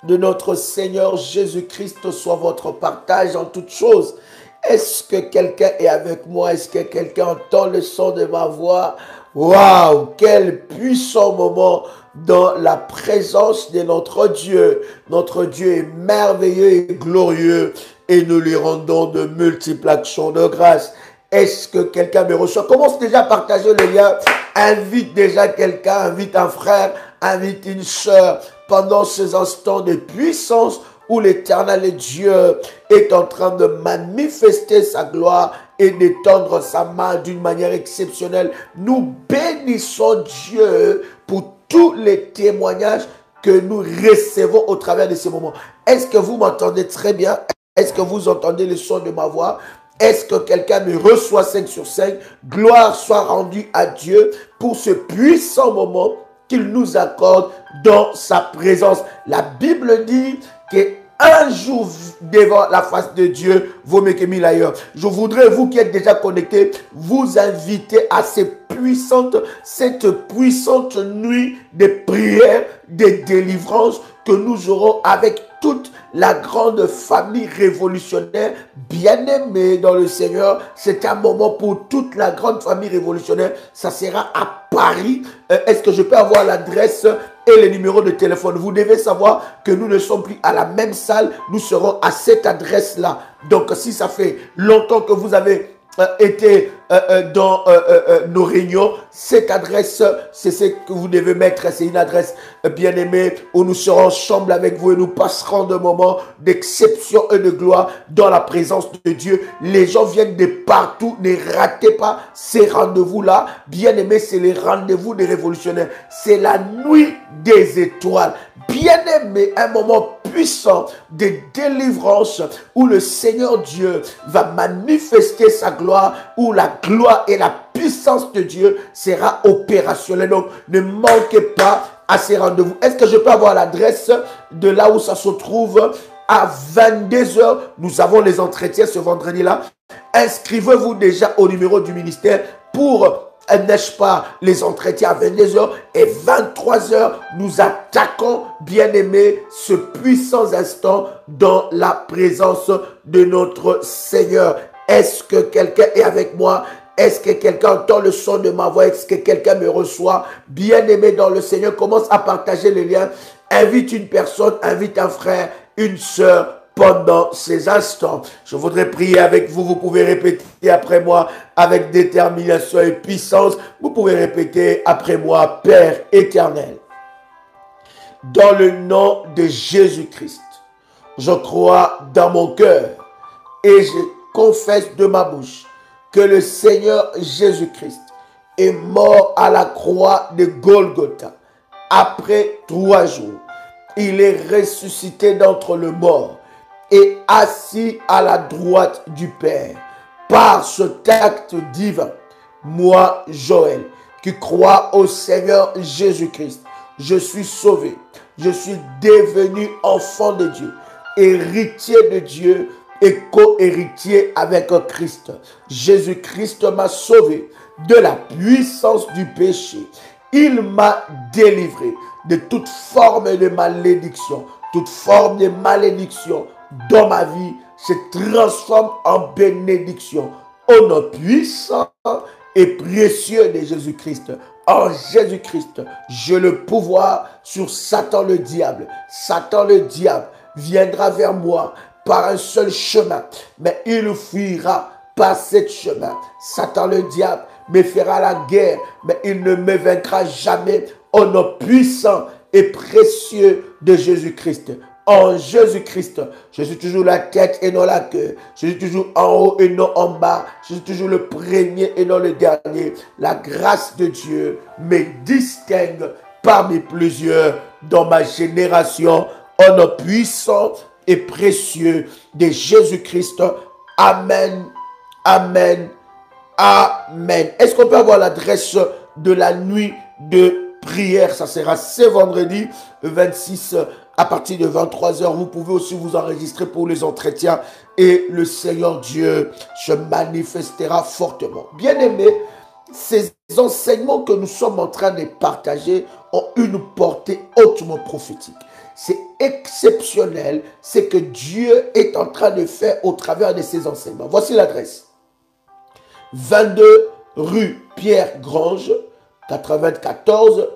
de notre Seigneur Jésus-Christ soit votre partage en toutes choses. Est-ce que quelqu'un est avec moi? Est-ce que quelqu'un entend le son de ma voix? Waouh, quel puissant moment dans la présence de notre Dieu. Notre Dieu est merveilleux et glorieux et nous lui rendons de multiples actions de grâce. Est-ce que quelqu'un me reçoit? Commence déjà à partager le lien. Invite déjà quelqu'un, invite un frère, invite une sœur pendant ces instants de puissance où l'Éternel Dieu est en train de manifester sa gloire et d'étendre sa main d'une manière exceptionnelle. Nous bénissons Dieu pour tous les témoignages que nous recevons au travers de ces moments. Est-ce que vous m'entendez très bien? Est-ce que vous entendez le son de ma voix? Est-ce que quelqu'un me reçoit 5 sur 5? Gloire soit rendue à Dieu pour ce puissant moment qu'il nous accorde dans sa présence. La Bible dit qu'un jour devant la face de Dieu vaut mieux que 1000 ailleurs. Je voudrais, vous qui êtes déjà connectés, vous inviter à cette puissante nuit de prière, de délivrance que nous aurons avec toute la grande famille révolutionnaire bien-aimée dans le Seigneur. C'est un moment pour toute la grande famille révolutionnaire. Ça sera à Paris. Est-ce que je peux avoir l'adresse et le numéro de téléphone? Vous devez savoir que nous ne sommes plus à la même salle. Nous serons à cette adresse-là. Donc, si ça fait longtemps que vous avez été dans nos réunions, cette adresse, c'est ce que vous devez mettre. C'est une adresse bien aimée où nous serons ensemble avec vous et nous passerons des moments d'exception et de gloire dans la présence de Dieu. Les gens viennent de partout. Ne ratez pas ces rendez-vous-là. Bien aimé, c'est les rendez-vous des révolutionnaires. C'est la nuit des étoiles. Bien aimé, un moment puissant de délivrance où le Seigneur Dieu va manifester sa gloire, où la gloire et la puissance de Dieu sera opérationnelle. Donc, ne manquez pas à ces rendez-vous. Est-ce que je peux avoir l'adresse de là où ça se trouve? À 22 heures, nous avons les entretiens ce vendredi-là. Inscrivez-vous déjà au numéro du ministère pour n'est-ce pas, les entretiens à 22 heures et 23 heures, nous attaquons, bien-aimés, ce puissant instant dans la présence de notre Seigneur. Est-ce que quelqu'un est avec moi? Est-ce que quelqu'un entend le son de ma voix? Est-ce que quelqu'un me reçoit? Bien-aimé dans le Seigneur, commence à partager les liens. Invite une personne, invite un frère, une sœur, pendant ces instants. Je voudrais prier avec vous. Vous pouvez répéter après moi avec détermination et puissance. Vous pouvez répéter après moi, Père éternel. Dans le nom de Jésus-Christ, je crois dans mon cœur et je confesse de ma bouche que le Seigneur Jésus-Christ est mort à la croix de Golgotha. Après 3 jours, il est ressuscité d'entre les morts et assis à la droite du Père. Par cet acte divin, moi, Joël, qui crois au Seigneur Jésus-Christ, je suis sauvé. Je suis devenu enfant de Dieu, héritier de Dieu et co-héritier avec Christ. Jésus-Christ m'a sauvé de la puissance du péché. Il m'a délivré de toute forme de malédiction. Toute forme de malédiction dans ma vie se transforme en bénédiction. Au nom puissant et précieux de Jésus-Christ. En Jésus-Christ, j'ai le pouvoir sur Satan le diable. Satan le diable viendra vers moi par un seul chemin, mais il fuira par ce chemin. Satan le diable me fera la guerre, mais il ne me vaincra jamais. Au nom puissant et précieux de Jésus-Christ. En Jésus-Christ, je suis toujours la tête et non la queue. Je suis toujours en haut et non en bas. Je suis toujours le premier et non le dernier. La grâce de Dieu me distingue parmi plusieurs dans ma génération. Au nom puissant et précieux de Jésus-Christ. Amen. Amen. Amen. Est-ce qu'on peut avoir l'adresse de la nuit de prière? Ça sera ce vendredi 26 à partir de 23 heures. Vous pouvez aussi vous enregistrer pour les entretiens et le Seigneur Dieu se manifestera fortement. Bien-aimés, ces enseignements que nous sommes en train de partager ont une portée hautement prophétique. c'est exceptionnel, ce que Dieu est en train de faire au travers de ses enseignements. Voici l'adresse. 22 rue Pierre-Grange, 94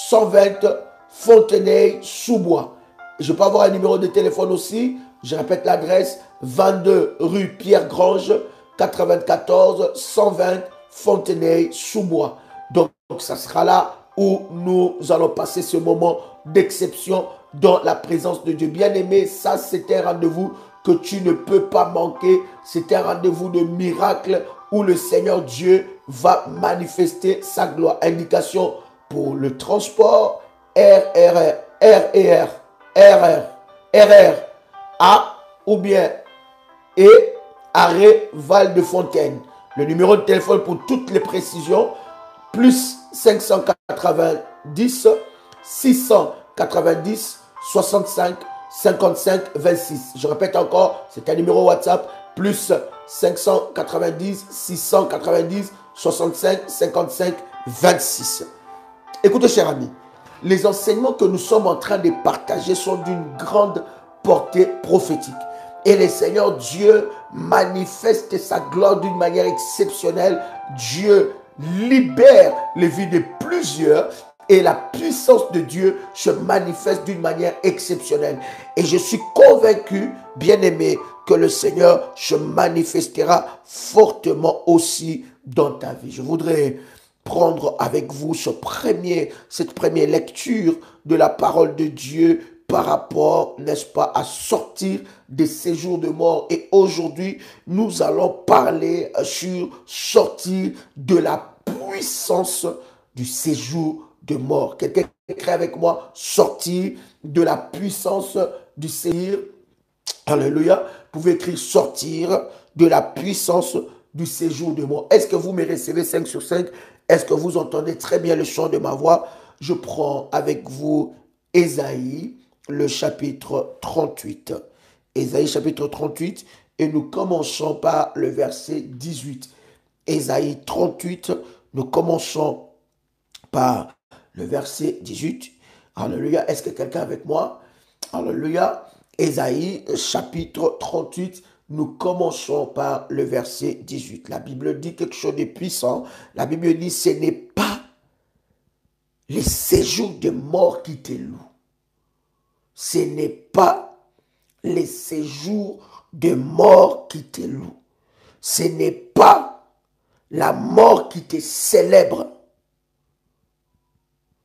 120 Fontenay-sous-Bois. Je peux avoir un numéro de téléphone aussi. Je répète l'adresse, 22 rue Pierre-Grange, 94 120 Fontenay-sous-Bois. Donc, ça sera là où nous allons passer ce moment d'exception dans la présence de Dieu. Bien-aimé, ça c'est un rendez-vous que tu ne peux pas manquer. C'est un rendez-vous de miracle où le Seigneur Dieu va manifester sa gloire. Indication pour le transport, RR, A ou bien et arrêt Val de Fontaine. Le numéro de téléphone pour toutes les précisions, plus 590 690 65 55 26. Je répète encore, c'est un numéro WhatsApp, plus 590 690 65 55 26. Écoutez, cher ami, les enseignements que nous sommes en train de partager sont d'une grande portée prophétique. Et le Seigneur Dieu manifeste sa gloire d'une manière exceptionnelle. Dieu libère les vies de plusieurs et la puissance de Dieu se manifeste d'une manière exceptionnelle. Et je suis convaincu, bien-aimé, que le Seigneur se manifestera fortement aussi dans ta vie. Je voudrais prendre avec vous cette première lecture de la parole de Dieu par rapport, n'est-ce pas, à sortir des séjours de mort. Et aujourd'hui, nous allons parler sur sortir de la puissance du séjour de mort. Quelqu'un écrit avec moi, sortir de la puissance du séjour. Alléluia. Vous pouvez écrire sortir de la puissance du séjour de mort. Est-ce que vous me recevez 5 sur 5? Est-ce que vous entendez très bien le chant de ma voix? Je prends avec vous Ésaïe, le chapitre 38. Ésaïe, chapitre 38, et nous commençons par le verset 18. Ésaïe 38, nous commençons par le verset 18. Alléluia. Est-ce que quelqu'un est avec moi? Alléluia. Ésaïe, chapitre 38, nous commençons par le verset 18. La Bible dit quelque chose de puissant. La Bible dit, ce n'est pas les séjours de mort qui te louent. Ce n'est pas les séjours de mort qui te louent. Ce n'est pas la mort qui te célèbre.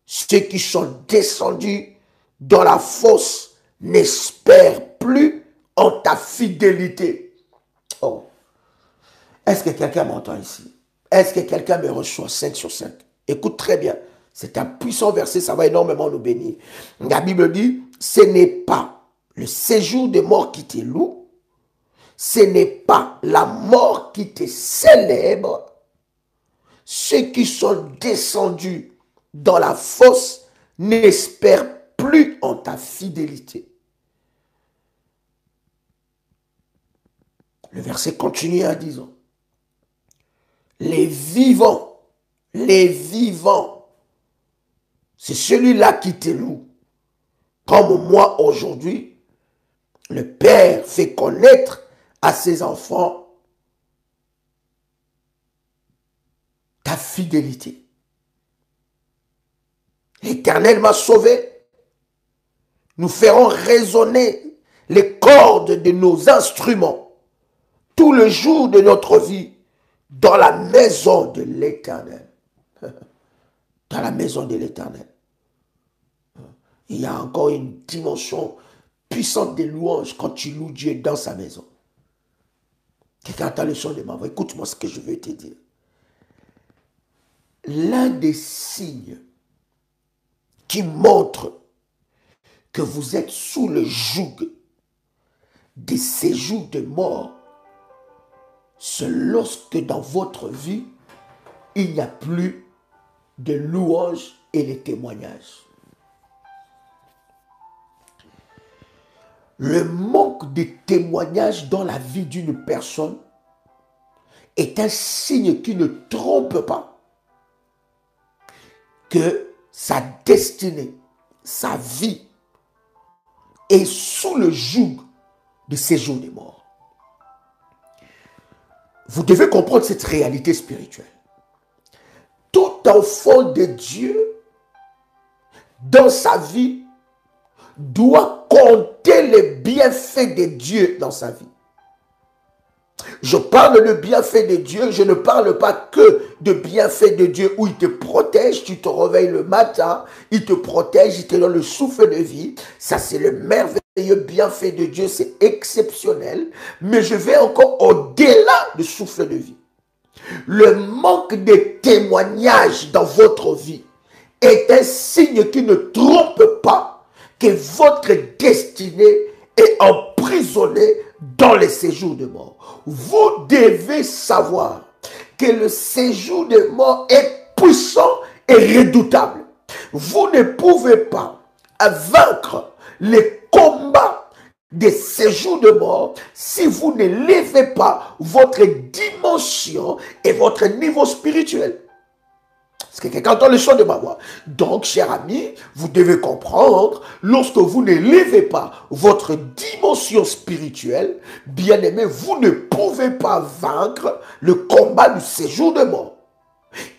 Ceux qui sont descendus dans la fosse n'espèrent plus en ta fidélité. Oh. Est-ce que quelqu'un m'entend ici? Est-ce que quelqu'un me reçoit 5 sur 5? Écoute très bien. C'est un puissant verset, ça va énormément nous bénir. La Bible dit, ce n'est pas le séjour de mort qui te loue, ce n'est pas la mort qui te célèbre. Ceux qui sont descendus dans la fosse n'espèrent plus en ta fidélité. Le verset continue en disant, les vivants, c'est celui-là qui te loue. Comme moi aujourd'hui, le Père fait connaître à ses enfants ta fidélité. L'Éternel m'a sauvé. Nous ferons résonner les cordes de nos instruments tout le jour de notre vie dans la maison de l'Éternel. Dans la maison de l'Éternel. Il y a encore une dimension puissante de louange quand tu loues Dieu dans sa maison. Quelqu'un entend le son de ma voix. Écoute-moi ce que je veux te dire. L'un des signes qui montre que vous êtes sous le joug des séjours de mort, c'est lorsque dans votre vie, il n'y a plus de louanges et de témoignages. Le manque de témoignages dans la vie d'une personne est un signe qui ne trompe pas que sa destinée, sa vie est sous le joug de séjour des morts. Vous devez comprendre cette réalité spirituelle. Tout enfant de Dieu, dans sa vie, doit compter les bienfaits de Dieu dans sa vie. Je parle de bienfaits de Dieu, je ne parle pas que de bienfaits de Dieu où il te protège, tu te réveilles le matin, il te protège, il te donne le souffle de vie. Ça, c'est le merveilleux bienfait de Dieu, c'est exceptionnel. Mais je vais encore au-delà du souffle de vie. Le manque de témoignages dans votre vie est un signe qui ne trompe pas que votre destinée est emprisonnée dans les séjours de mort. Vous devez savoir que le séjour de mort est puissant et redoutable. Vous ne pouvez pas vaincre les combats des séjours de mort si vous ne levez pas votre dimension et votre niveau spirituel. Est-ce que quelqu'un entend le son de ma voix? Donc, cher ami, vous devez comprendre, lorsque vous ne levez pas votre dimension spirituelle, bien aimé, vous ne pouvez pas vaincre le combat du séjour de mort.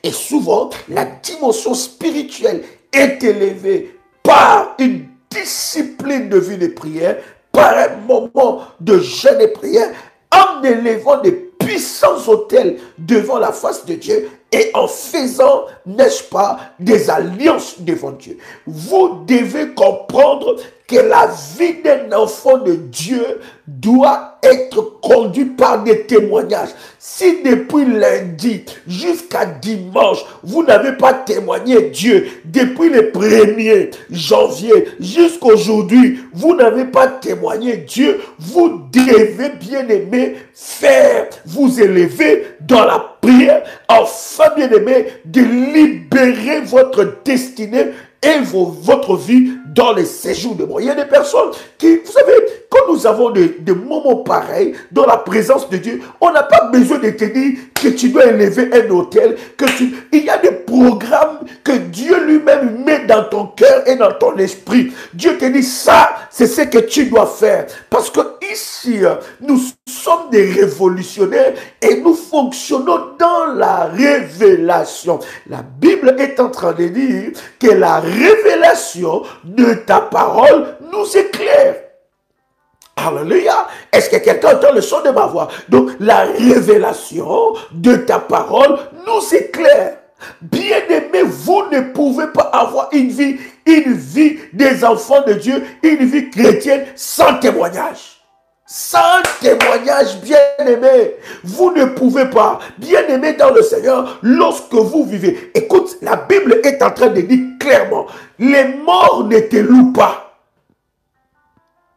Et souvent, la dimension spirituelle est élevée par une discipline de vie de prière, par un moment de jeûne et prière, en élevant des puissants autels devant la face de Dieu et en faisant, n'est-ce pas, des alliances devant Dieu. Vous devez comprendre que la vie d'un enfant de Dieu doit être conduite par des témoignages. Si depuis lundi jusqu'à dimanche, vous n'avez pas témoigné Dieu, depuis le 1er janvier jusqu'aujourd'hui, vous n'avez pas témoigné Dieu, vous devez, bien aimé, faire, vous élever dans la prière, afin, bien aimé, de libérer votre destinée et votre vie dans les séjours de mort. Il y a des personnes qui, vous savez, quand nous avons des moments pareils dans la présence de Dieu, on n'a pas besoin de te dire que tu dois élever un autel, il y a des programmes que Dieu lui-même met dans ton cœur et dans ton esprit. Dieu te dit ça, c'est ce que tu dois faire. Parce que ici, nous sommes des révolutionnaires et nous fonctionnons dans la révélation. La Bible est en train de dire que la révélation de ta parole nous éclaire. Alléluia. Est-ce que quelqu'un entend le son de ma voix? Donc, la révélation de ta parole nous éclaire. Bien-aimés, vous ne pouvez pas avoir une vie des enfants de Dieu, une vie chrétienne sans témoignage. Sans témoignage, bien-aimé, vous ne pouvez pas, bien-aimé dans le Seigneur, lorsque vous vivez. Écoute, la Bible est en train de dire clairement, les morts ne te louent pas.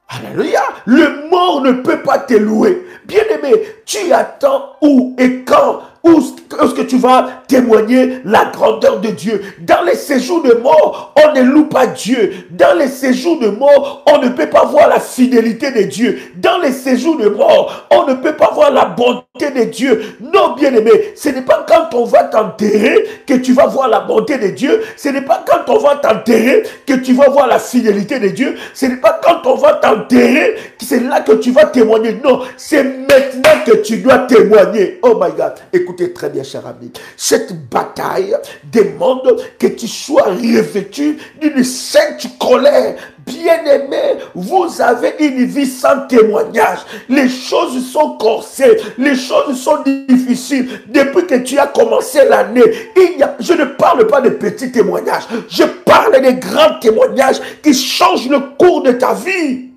Alléluia. Le mort ne peut pas te louer. Bien-aimé, tu attends où et quand est-ce que tu vas témoigner la grandeur de Dieu? Dans les séjours de mort, on ne loue pas Dieu. Dans les séjours de mort, on ne peut pas voir la fidélité de Dieu. Dans les séjours de mort, on ne peut pas voir la bonté de Dieu. Non, bien-aimé, ce n'est pas quand on va t'enterrer que tu vas voir la bonté de Dieu. Ce n'est pas quand on va t'enterrer que tu vas voir la fidélité de Dieu. Ce n'est pas quand on va t'enterrer que c'est là que tu vas témoigner. Non, c'est maintenant que tu dois témoigner. Oh my God. Écoutez très bien, cher ami. Cette bataille demande que tu sois revêtu d'une sainte colère. Bien-aimé, vous avez une vie sans témoignage. Les choses sont corsées, les choses sont difficiles. Depuis que tu as commencé l'année, je ne parle pas de petits témoignages. Je parle de grands témoignages qui changent le cours de ta vie.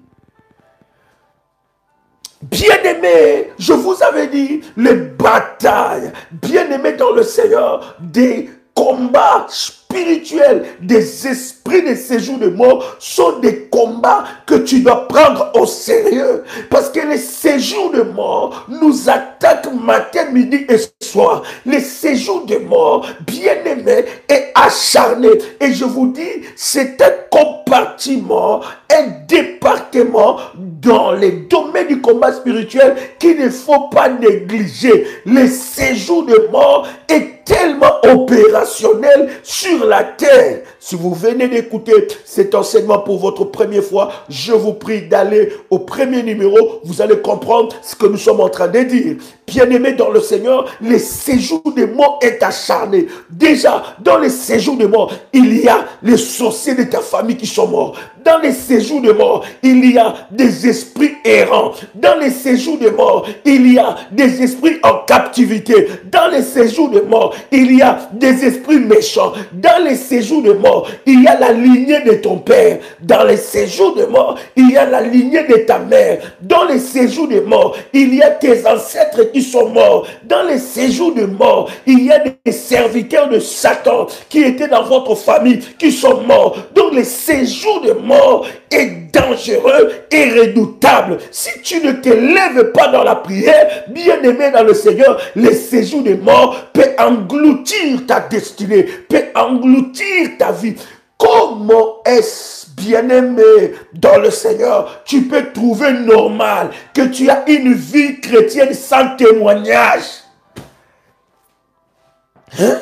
Bien-aimés, je vous avais dit, les batailles, bien-aimés dans le Seigneur, des combats spirituels, des esprits de séjour de mort sont des combats que tu dois prendre au sérieux. Parce que les séjours de mort nous attaquent matin, midi et soir. Les séjours de mort, bien-aimés, est acharné. Et je vous dis, c'est un compartiment, un département dans les domaines du combat spirituel qu'il ne faut pas négliger. Les séjours de mort est tellement opérationnel sur la terre. Si vous venez d'écouter cet enseignement pour votre première fois, je vous prie d'aller au premier numéro. Vous allez comprendre ce que nous sommes en train de dire. Bien-aimés dans le Seigneur, le séjour des morts est acharné. Déjà, dans les séjours des morts, il y a les sorciers de ta famille qui sont morts. Dans les séjours des morts, il y a des esprits errants. Dans les séjours des morts, il y a des esprits en captivité. Dans les séjours des morts, il y a des esprits méchants. Dans les séjours des morts, il y a la lignée de ton père. Dans les séjours des morts, il y a la lignée de ta mère. Dans les séjours des morts, il y a tes ancêtres qui sont morts. Dans les séjours des morts, il y a des serviteurs de Satan qui étaient dans votre famille qui sont morts. Donc les séjours des morts est dangereux et redoutable. Si tu ne te lèves pas dans la prière, bien-aimé dans le Seigneur, le séjour des morts peut engloutir ta destinée, peut engloutir ta vie. Comment est-ce, bien-aimé dans le Seigneur, tu peux trouver normal que tu as une vie chrétienne sans témoignage? Hein?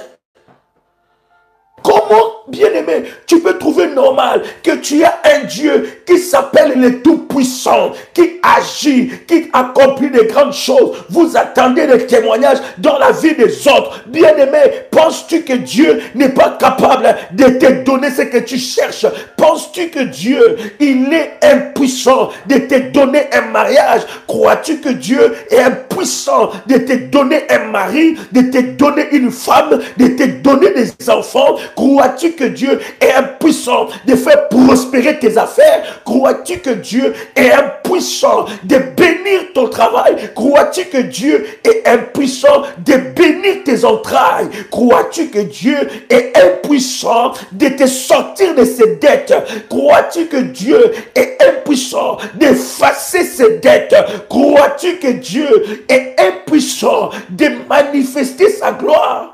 Comment, bien-aimé, tu peux trouver normal que tu as un Dieu qui s'appelle le Tout-Puissant, qui agit, qui accomplit de grandes choses? Vous attendez des témoignages dans la vie des autres. Bien-aimé, penses-tu que Dieu n'est pas capable de te donner ce que tu cherches? Penses-tu que Dieu, il est impuissant de te donner un mariage? Crois-tu que Dieu est impuissant de te donner un mari, de te donner une femme, de te donner des enfants? Crois-tu que Dieu est impuissant de faire prospérer tes affaires? Crois-tu que Dieu est impuissant de bénir ton travail? Crois-tu que Dieu est impuissant de bénir tes entrailles? Crois-tu que Dieu est impuissant de te sortir de ses dettes? Crois-tu que Dieu est impuissant d'effacer ses dettes? Crois-tu que Dieu est impuissant de manifester sa gloire?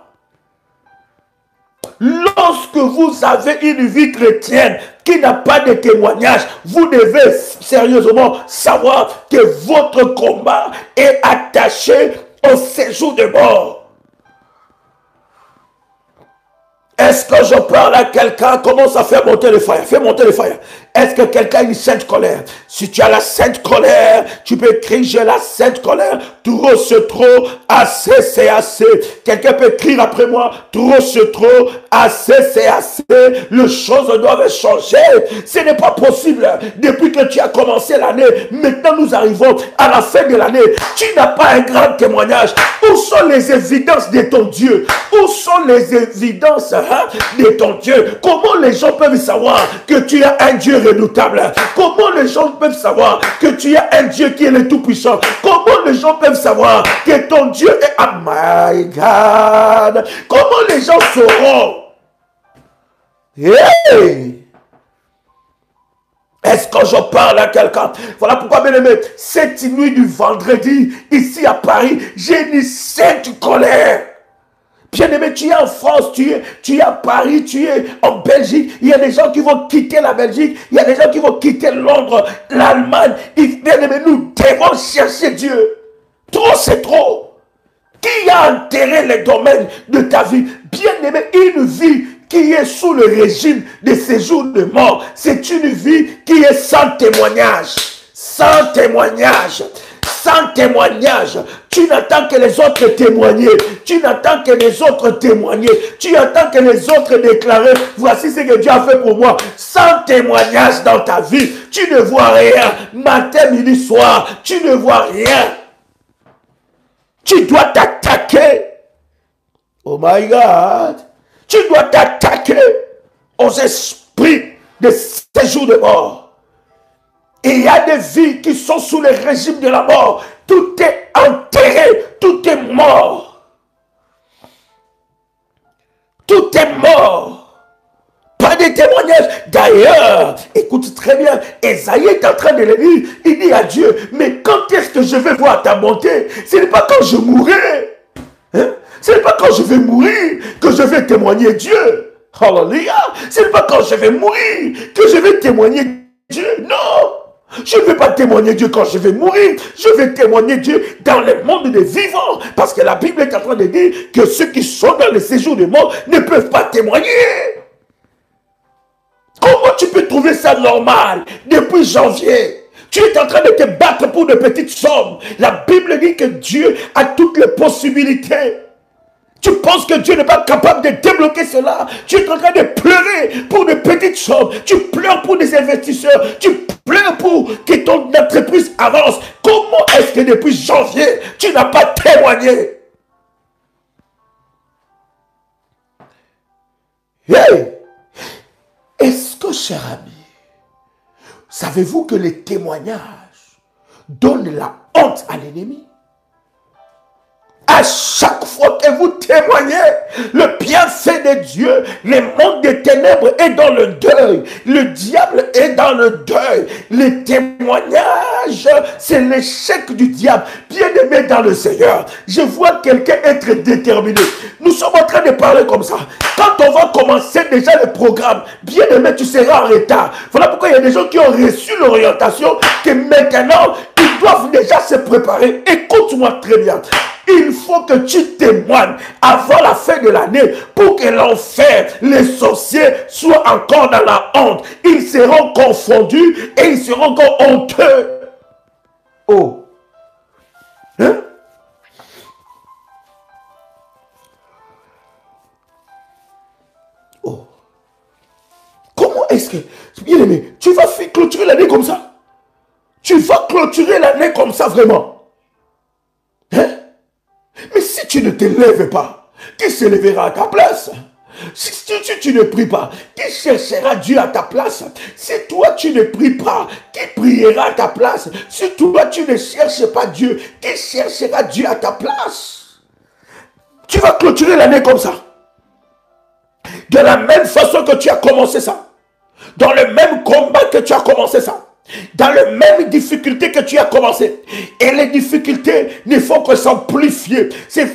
Lorsque vous avez une vie chrétienne qui n'a pas de témoignage, vous devez sérieusement savoir que votre combat est attaché au séjour de mort. Est-ce que je parle à quelqu'un? Commence à faire monter le feu. Fais monter le feu. Est-ce que quelqu'un a une sainte colère? Si tu as la sainte colère, tu peux crier, j'ai la sainte colère. Trop c'est trop, assez c'est assez. Quelqu'un peut crier après moi, trop c'est trop, assez c'est assez. Les choses doivent changer. Ce n'est pas possible. Depuis que tu as commencé l'année, maintenant nous arrivons à la fin de l'année. Tu n'as pas un grand témoignage. Où sont les évidences de ton Dieu? Où sont les évidences de ton Dieu? Comment les gens peuvent savoir que tu as un Dieu redoutable? Comment les gens peuvent savoir que tu as un Dieu qui est le Tout-Puissant? Comment les gens peuvent savoir que ton Dieu est... Oh my God! Comment les gens sauront? Hey! Est-ce que je parle à quelqu'un? Voilà pourquoi, bien aimé, cette nuit du vendredi, ici à Paris, j'ai une sainte colère. Bien-aimé, tu es en France, tu es à Paris, tu es en Belgique. Il y a des gens qui vont quitter la Belgique. Il y a des gens qui vont quitter Londres, l'Allemagne. Bien-aimé, nous devons chercher Dieu. Trop, c'est trop. Qui a enterré les domaines de ta vie? Bien-aimé, une vie qui est sous le régime de séjour de mort, c'est une vie qui est sans témoignage. Sans témoignage. Sans témoignage. Tu n'attends que les autres témoigner. Tu n'attends que les autres témoigner. Tu attends que les autres déclarer, voici ce que Dieu a fait pour moi. Sans témoignage dans ta vie, tu ne vois rien. Matin, midi, soir, tu ne vois rien. Tu dois t'attaquer. Oh my God. Tu dois t'attaquer aux esprits de séjour de mort. Et il y a des vies qui sont sous le régime de la mort. Tout est enterré, tout est mort. Tout est mort. Pas de témoignage. D'ailleurs, écoute très bien, Esaïe est en train de le dire. Il dit à Dieu, mais quand est-ce que je vais voir ta bonté? Ce n'est pas quand je mourrai. Hein? Ce n'est pas quand je vais mourir que je vais témoigner Dieu. Hallelujah. Ce n'est pas quand je vais mourir que je vais témoigner Dieu. Non. Je ne vais pas témoigner Dieu quand je vais mourir. Je vais témoigner Dieu dans le monde des vivants. Parce que la Bible est en train de dire que ceux qui sont dans le séjour des morts ne peuvent pas témoigner. tu peux trouver ça normal depuis janvier? Tu es en train de te battre pour de petites sommes. La Bible dit que Dieu a toutes les possibilités. Tu penses que Dieu n'est pas capable de débloquer cela. Tu es en train de pleurer pour de petites sommes. Tu pleures pour des investisseurs. Tu pleures pour que ton entreprise avance. Comment est-ce que depuis janvier, tu n'as pas témoigné? Hey! Est-ce que, cher ami, savez-vous que les témoignages donnent la honte à l'ennemi? À chaque fois que vous témoignez le bienfait de Dieu, le monde des ténèbres est dans le deuil. Le diable est dans le deuil. Les témoignages, c'est l'échec du diable. Bien-aimé dans le Seigneur, je vois quelqu'un être déterminé. Nous sommes en train de parler comme ça. Quand on va commencer déjà le programme, bien-aimé, tu seras en retard. Voilà pourquoi il y a des gens qui ont reçu l'orientation que maintenant, ils doivent déjà se préparer. Écoute-moi très bien. Il faut que tu témoignes avant la fin de l'année pour que l'enfer, les sorciers soient encore dans la honte. Ils seront confondus et ils seront encore honteux. Oh. Hein? Oh. Comment est-ce que... Bien aimé, tu vas clôturer l'année comme ça? Tu vas clôturer l'année comme ça vraiment? Hein? Mais si tu ne te lèves pas, qui se lèvera à ta place? Si tu ne pries pas, qui cherchera Dieu à ta place? Si toi tu ne pries pas, qui priera à ta place? Si toi tu ne cherches pas Dieu, qui cherchera Dieu à ta place? Tu vas clôturer l'année comme ça. De la même façon que tu as commencé ça. Dans le même combat que tu as commencé ça. Dans les mêmes difficultés que tu as commencé. Et les difficultés ne font que s'amplifier,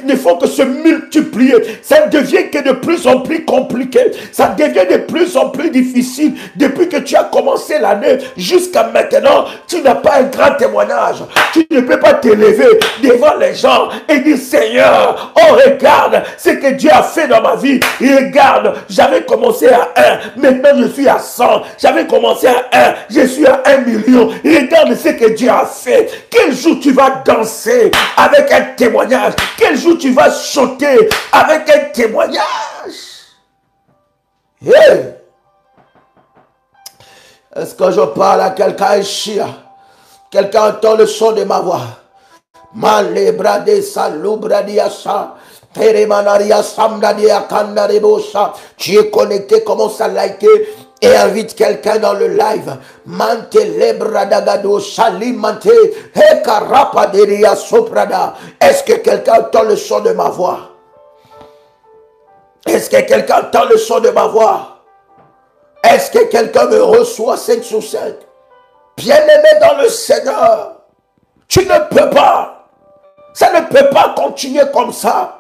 ne font que se multiplier. Ça devient que de plus en plus compliqué. Ça devient de plus en plus difficile. Depuis que tu as commencé l'année jusqu'à maintenant, tu n'as pas un grand témoignage. Tu ne peux pas t'élever devant les gens et dire: Seigneur, oh regarde ce que Dieu a fait dans ma vie. Et regarde, j'avais commencé à 1, maintenant je suis à 100. J'avais commencé à 1, je suis à 1 million. Regarde ce que Dieu a fait. Quel jour tu vas danser avec un témoignage? Quel jour tu vas chanter avec un témoignage? Hey! Est-ce que je parle à quelqu'un ici? Quelqu'un entend le son de ma voix? Malebrade salubradiasa. Tu es connecté, commence à liker et invite quelqu'un dans le live. Est-ce que quelqu'un entend le son de ma voix? Est-ce que quelqu'un entend le son de ma voix? Est-ce que quelqu'un me reçoit 5 sur 5? Bien-aimé dans le Seigneur, tu ne peux pas. Ça ne peut pas continuer comme ça.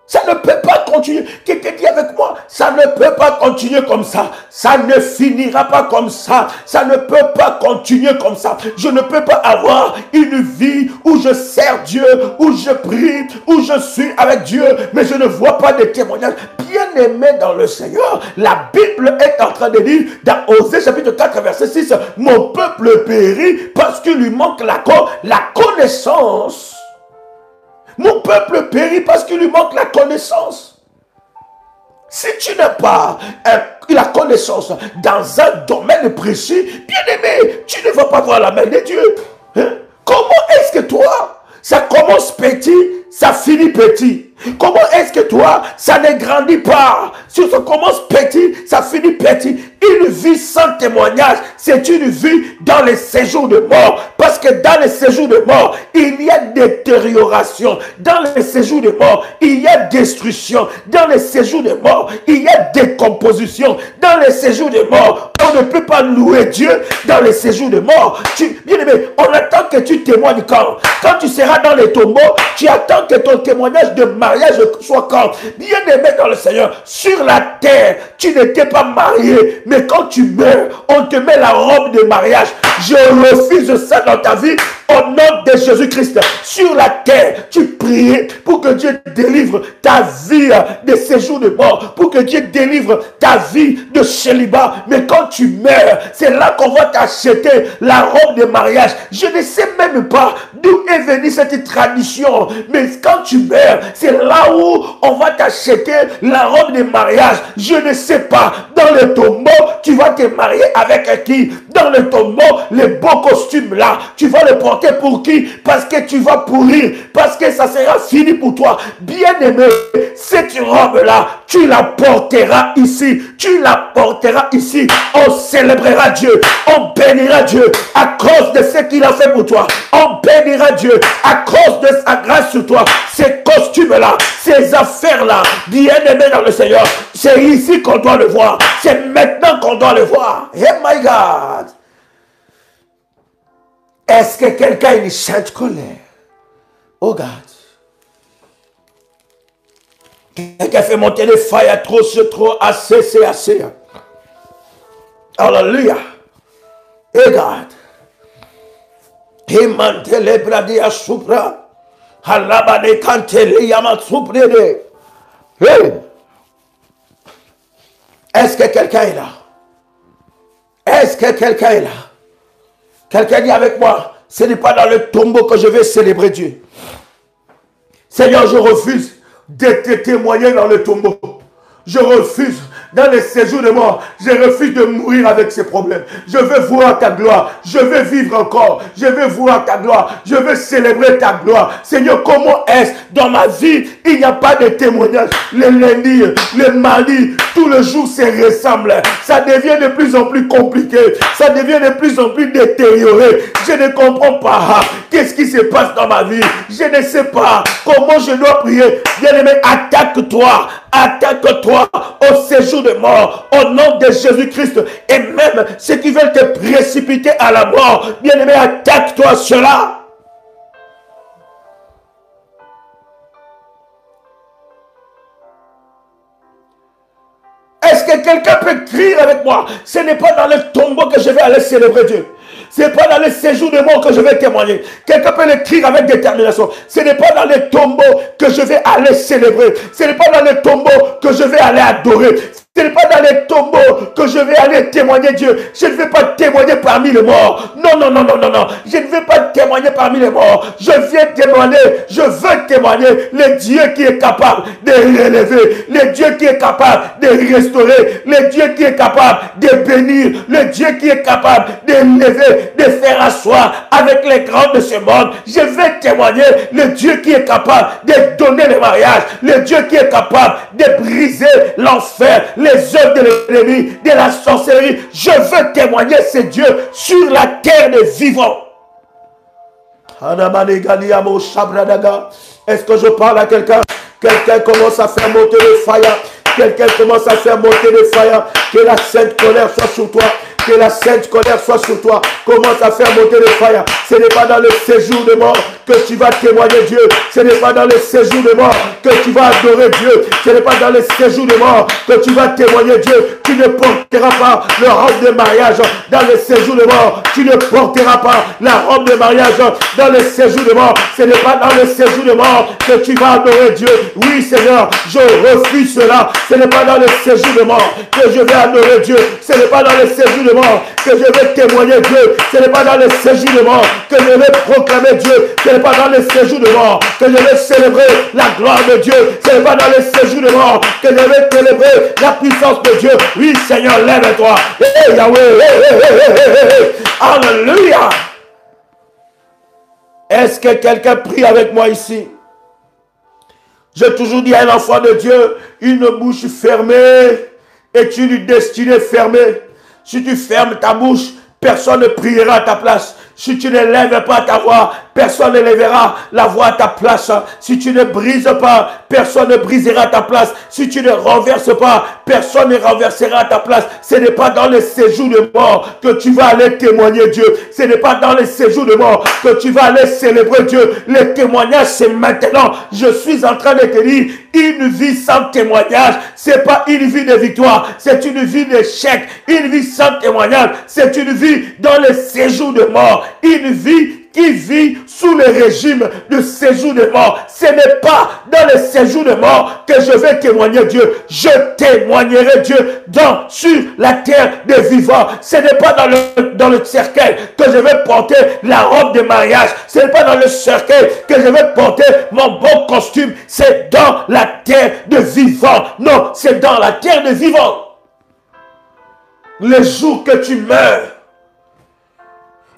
Ça ne peut pas continuer. Quelqu'un dit avec moi, ça ne peut pas continuer comme ça. Ça ne finira pas comme ça. Ça ne peut pas continuer comme ça. Je ne peux pas avoir une vie où je sers Dieu, où je prie, où je suis avec Dieu, mais je ne vois pas de témoignages. Bien-aimé dans le Seigneur, la Bible est en train de dire dans Osée chapitre 4 verset 6, mon peuple périt parce qu'il lui manque la connaissance. Mon peuple périt parce qu'il lui manque la connaissance. Si tu n'as pas la connaissance dans un domaine précis, bien aimé, tu ne vas pas voir la main de Dieu. Hein? Comment est-ce que toi, ça commence petit, ça finit petit? Comment est-ce que toi, ça ne grandit pas? Si ça commence petit, ça finit petit. Une vie sans témoignage, c'est une vie dans les séjours de mort. Parce que dans les séjours de mort, il y a détérioration. Dans les séjours de mort, il y a destruction. Dans les séjours de mort, il y a décomposition. Dans les séjours de mort, on ne peut pas louer Dieu. Dans les séjours de mort, bien aimé, on attend que tu témoignes quand? Quand tu seras dans les tombeaux, tu attends que ton témoignage de mariage soit quand? Bien aimé dans le Seigneur, sur la terre, tu n'étais pas marié, mais quand tu meurs, on te met la robe de mariage. Je refuse ça dans ta vie au nom de Jésus-Christ. Sur la terre, tu pries pour que Dieu délivre ta vie de séjour de mort, pour que Dieu délivre ta vie de célibat. Mais quand tu meurs, c'est là qu'on va t'acheter la robe de mariage. Je ne sais même pas d'où est venue cette tradition, mais quand tu meurs, c'est là où on va t'acheter la robe de mariage. Je ne sais pas. Dans le tombeau, tu vas te marier avec qui? Dans le tombeau, les beaux costumes là, tu vas les porter pour qui? Parce que tu vas pourrir, parce que ça sera fini pour toi. Bien-aimé, cette robe-là, tu la porteras ici. Tu la porteras ici. On célébrera Dieu. On bénira Dieu à cause de ce qu'il a fait pour toi. On bénira Dieu à cause de sa grâce sur toi. Ces costumes-là, ces affaires-là, bien-aimé dans le Seigneur, c'est ici qu'on doit le voir. C'est maintenant qu'on doit le voir. Oh my God. Est-ce que quelqu'un a une sainte colère? Oh God. Quelqu'un fait monter les failles à trop, c'est trop, assez, c'est assez. Alléluia. Et God. Imantele bradia supra. Halabane kantele yamat suprede. Hey. Est-ce que quelqu'un est là? Est-ce que quelqu'un est là? Quelqu'un dit avec moi, ce n'est pas dans le tombeau que je vais célébrer Dieu. Seigneur, je refuse de te témoigner dans le tombeau. Je refuse dans les séjours de mort. Je refuse de mourir avec ces problèmes. Je veux voir ta gloire. Je veux vivre encore. Je veux voir ta gloire. Je veux célébrer ta gloire. Seigneur, comment est-ce dans ma vie, il n'y a pas de témoignage? Le lundi, le mardi, tout le jour se ressemble. Ça devient de plus en plus compliqué. Ça devient de plus en plus détérioré. Je ne comprends pas. Qu'est-ce qui se passe dans ma vie? Je ne sais pas comment je dois prier. Bien-aimé, attaque-toi. Attaque-toi au séjour de mort au nom de Jésus-Christ. Et même ceux qui veulent te précipiter à la mort, bien-aimé, attaque-toi à cela. Est-ce que quelqu'un peut crier avec moi? Ce n'est pas dans le tombeau que je vais aller célébrer Dieu. Ce n'est pas dans les séjours de mort que je vais témoigner. Quelqu'un peut le crier avec détermination. Ce n'est pas dans les tombeaux que je vais aller célébrer. Ce n'est pas dans les tombeaux que je vais aller adorer. Ce n'est pas dans les tombeaux que je vais aller témoigner Dieu. Je ne vais pas témoigner parmi les morts. Non, non, non, non, non, non. Je ne vais pas témoigner parmi les morts. Je viens témoigner. Je veux témoigner le Dieu qui est capable de relever. Le Dieu qui est capable de restaurer. Le Dieu qui est capable de bénir. Le Dieu qui est capable de lever, de faire asseoir avec les grands de ce monde. Je vais témoigner le Dieu qui est capable de donner le mariage. Le Dieu qui est capable de briser l'enfer, les œuvres de l'ennemi, de la sorcellerie. Je veux témoigner ce Dieu sur la terre des vivants. Est-ce que je parle à quelqu'un? Quelqu'un commence à faire monter le fire. Quelqu'un commence à faire monter le fire. Que la sainte colère soit sur toi. Que la sainte colère soit sur toi. Commence à faire monter le fire. Ce n'est pas dans le séjour de mort que tu vas témoigner Dieu. Ce n'est pas dans le séjour de mort que tu vas adorer Dieu. Ce n'est pas dans le séjour de mort que tu vas témoigner Dieu. Tu ne porteras pas le robe de mariage dans le séjour de mort. Tu ne porteras pas la robe de mariage dans le séjour de mort. Ce n'est pas dans le séjour de mort que tu vas adorer Dieu. Oui Seigneur, je refuse cela. Ce n'est pas dans le séjour de mort que je vais adorer Dieu. Ce n'est pas dans le séjour de mort que je vais témoigner Dieu. Ce n'est pas dans le séjour de mort que je vais proclamer Dieu. Ce n'est pas dans le séjour de mort que je vais célébrer la gloire de Dieu. Ce n'est pas dans le séjour de mort que je vais célébrer la puissance de Dieu. Oui Seigneur, lève-toi. Hey, Yahweh, hey. Alléluia. Est-ce que quelqu'un prie avec moi ici? J'ai toujours dit à un enfant de Dieu, une bouche fermée est une destinée fermée. Si tu fermes ta bouche, personne ne priera à ta place. Si tu ne lèves pas ta voix, personne ne lèvera la voix à ta place. Si tu ne brises pas, personne ne brisera ta place. Si tu ne renverses pas, personne ne renversera à ta place. Ce n'est pas dans les séjours de mort que tu vas aller témoigner Dieu. Ce n'est pas dans les séjours de mort que tu vas aller célébrer Dieu. Le témoignage, c'est maintenant. Je suis en train de te dire, une vie sans témoignage, c'est pas une vie de victoire, c'est une vie d'échec. Une vie sans témoignage, c'est une vie dans les séjours de mort. Une vie qui vit sous le régime de séjour de mort. Ce n'est pas dans le séjour de mort que je vais témoigner Dieu. Je témoignerai Dieu sur la terre des vivants. Ce n'est pas dans le cercueil que je vais porter la robe de mariage. Ce n'est pas dans le cercueil que je vais porter mon beau costume. C'est dans la terre de vivants. Non, c'est dans la terre de vivants. Le jour que tu meurs,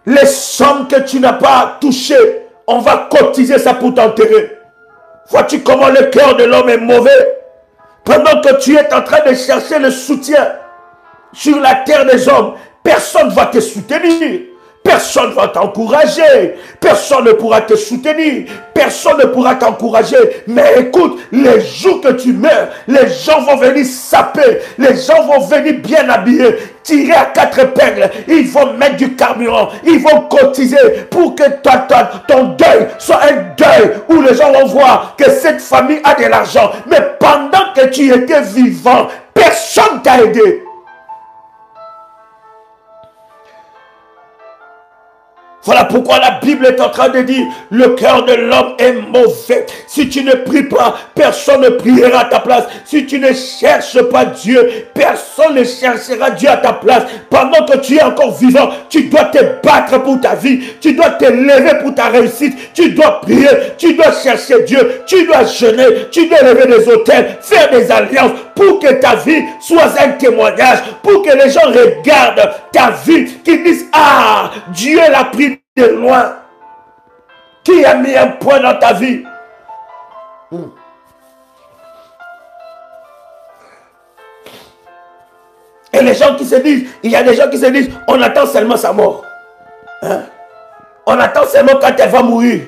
les sommes que tu n'as pas touchées, on va cotiser ça pour t'enterrer. Vois-tu comment le cœur de l'homme est mauvais? Pendant que tu es en train de chercher le soutien sur la terre des hommes, personne ne va te soutenir. Personne ne va t'encourager. Personne ne pourra te soutenir. Personne ne pourra t'encourager. Mais écoute, les jours que tu meurs, les gens vont venir saper. Les gens vont venir bien habillés, tirer à 4 épingles. Ils vont mettre du carburant. Ils vont cotiser pour que ton deuil soit un deuil où les gens vont voir que cette famille a de l'argent. Mais pendant que tu étais vivant, personne t'a aidé. Voilà pourquoi la Bible est en train de dire, le cœur de l'homme est mauvais. Si tu ne pries pas, personne ne priera à ta place. Si tu ne cherches pas Dieu, personne ne cherchera Dieu à ta place. Pendant que tu es encore vivant, tu dois te battre pour ta vie. Tu dois te lever pour ta réussite. Tu dois prier. Tu dois chercher Dieu. Tu dois jeûner. Tu dois lever des autels, faire des alliances pour que ta vie soit un témoignage. Pour que les gens regardent ta vie, qu'ils disent, ah, Dieu l'a pris de loin. Qui a mis un point dans ta vie? Et les gens qui se disent, il y a des gens qui se disent, on attend seulement sa mort. Hein? On attend seulement quand elle va mourir.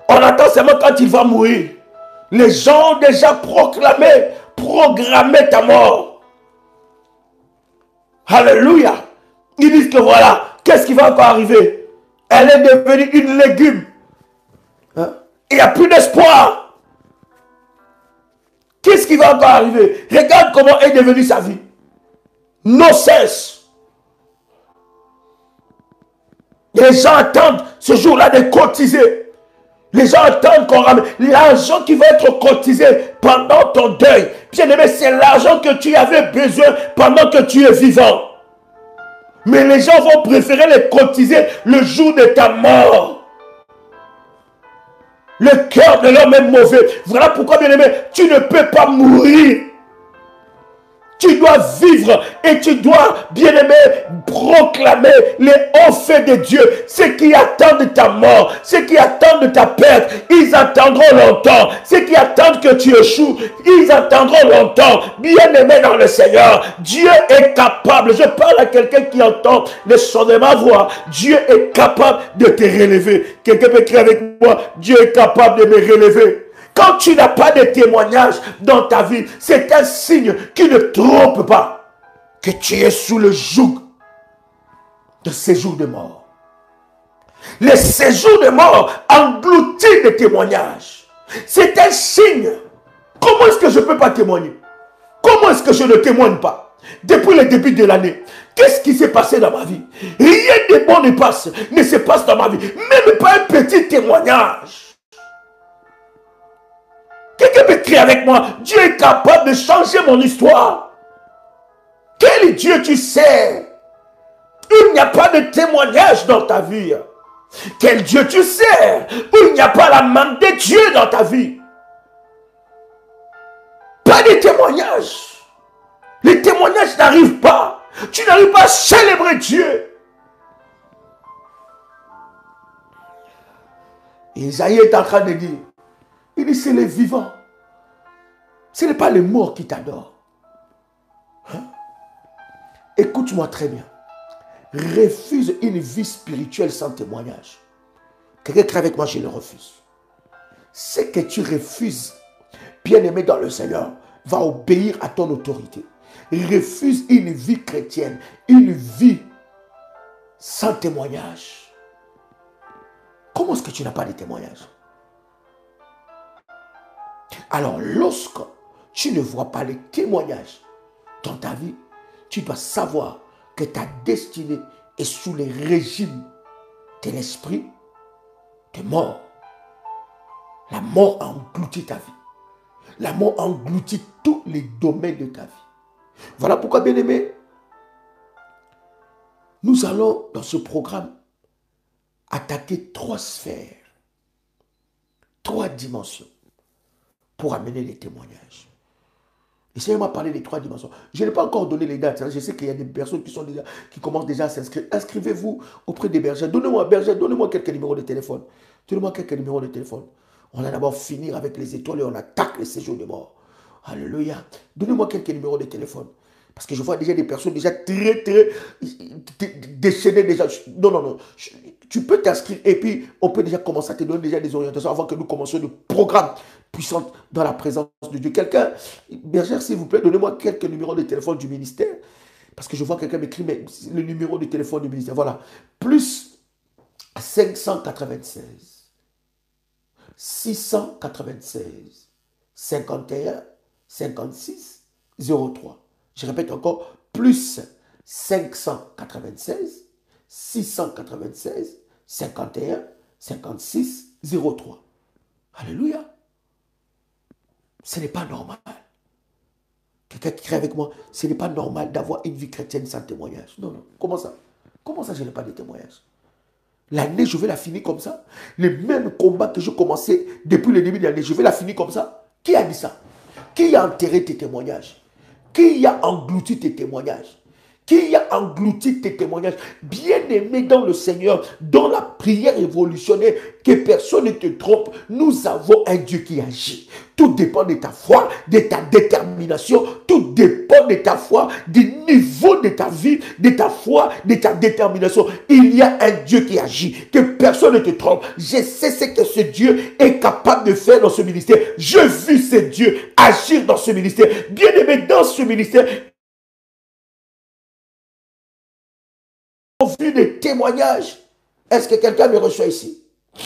On attend seulement quand il va mourir. Les gens ont déjà programmé ta mort. Alléluia. Ils disent que voilà, qu'est-ce qui va encore arriver? Elle est devenue une légume. Hein? Il n'y a plus d'espoir. Qu'est-ce qui va encore arriver? Regarde comment est devenue sa vie. No cesse. Les gens attendent ce jour-là de cotiser. Les gens attendent qu'on ramène l'argent qui va être cotisé pendant ton deuil. Bien-aimé, c'est l'argent que tu avais besoin pendant que tu es vivant. Mais les gens vont préférer les cotiser le jour de ta mort. Le cœur de l'homme est mauvais. Voilà pourquoi, bien-aimé, tu ne peux pas mourir. Tu dois vivre et tu dois, bien-aimé, proclamer les hauts faits de Dieu. Ceux qui attendent ta mort, ceux qui attendent ta perte, ils attendront longtemps. Ceux qui attendent que tu échoues, ils attendront longtemps. Bien-aimé dans le Seigneur, Dieu est capable. Je parle à quelqu'un qui entend le son de ma voix. Dieu est capable de te relever. Quelqu'un peut écrire avec moi, Dieu est capable de me relever. Quand tu n'as pas de témoignage dans ta vie, c'est un signe qui ne trompe pas que tu es sous le joug de séjour de mort. Le séjour de mort engloutit les témoignages. C'est un signe. Comment est-ce que je ne peux pas témoigner? Comment est-ce que je ne témoigne pas? Depuis le début de l'année, qu'est-ce qui s'est passé dans ma vie? Rien de bon ne se passe dans ma vie. Même pas un petit témoignage. Quelqu'un peut crier avec moi, Dieu est capable de changer mon histoire. Quel Dieu tu sais? Il n'y a pas de témoignage dans ta vie. Quel Dieu tu sais? Il n'y a pas la main de Dieu dans ta vie. Pas de témoignage. Les témoignages n'arrivent pas. Tu n'arrives pas à célébrer Dieu. Isaïe est en train de dire, il dit, c'est les vivants. Ce n'est pas les morts qui t'adorent. Hein? Écoute-moi très bien. Refuse une vie spirituelle sans témoignage. Quelqu'un crie avec moi, je le refuse. Ce que tu refuses, bien-aimé dans le Seigneur, va obéir à ton autorité. Refuse une vie chrétienne, une vie sans témoignage. Comment est-ce que tu n'as pas de témoignage? Alors, lorsque tu ne vois pas les témoignages dans ta vie, tu dois savoir que ta destinée est sous le régime de l'esprit Tu es mort. La mort a englouti ta vie. La mort a englouti tous les domaines de ta vie. Voilà pourquoi, bien-aimés, nous allons, dans ce programme, attaquer 3 sphères, 3 dimensions pour amener les témoignages. Le Seigneur m'a parlé des 3 dimensions. Je n'ai pas encore donné les dates. Je sais qu'il y a des personnes qui commencent déjà à s'inscrire. Inscrivez-vous auprès des bergers. Donnez-moi quelques numéros de téléphone. Donnez-moi quelques numéros de téléphone. On va d'abord finir avec les étoiles et on attaque les séjours de mort. Alléluia. Donnez-moi quelques numéros de téléphone. Parce que je vois déjà des personnes déjà très déchaînées déjà. Non. Tu peux t'inscrire et puis on peut déjà commencer à te donner déjà des orientations avant que nous commencions le programme puissant dans la présence de Dieu. Quelqu'un, bergère, s'il vous plaît, donnez-moi quelques numéros de téléphone du ministère. Parce que je vois quelqu'un m'écrit le numéro de téléphone du ministère. Voilà. Plus 596 696 51 56 03. Je répète encore, plus 596 696 51 56 03. Alléluia. Ce n'est pas normal. Quelqu'un qui crie avec moi, ce n'est pas normal d'avoir une vie chrétienne sans témoignage. Non. Comment ça? Comment ça, je n'ai pas de témoignage? L'année, je vais la finir comme ça. Les mêmes combats que je commençais depuis le début de l'année, je vais la finir comme ça. Qui a dit ça? Qui a enterré tes témoignages? Qui a englouti tes témoignages? Qui a englouti tes témoignages? Bien-aimé dans le Seigneur, dans la prière révolutionnaire, que personne ne te trompe, nous avons un Dieu qui agit. Tout dépend de ta foi, de ta détermination, tout dépend de ta foi, du niveau de ta vie, de ta foi, de ta détermination. Il y a un Dieu qui agit, que personne ne te trompe. Je sais ce que ce Dieu est capable de faire dans ce ministère. Je vis ce Dieu agir dans ce ministère. Bien-aimé dans ce ministère, vu des témoignages. Est-ce que quelqu'un me reçoit ici?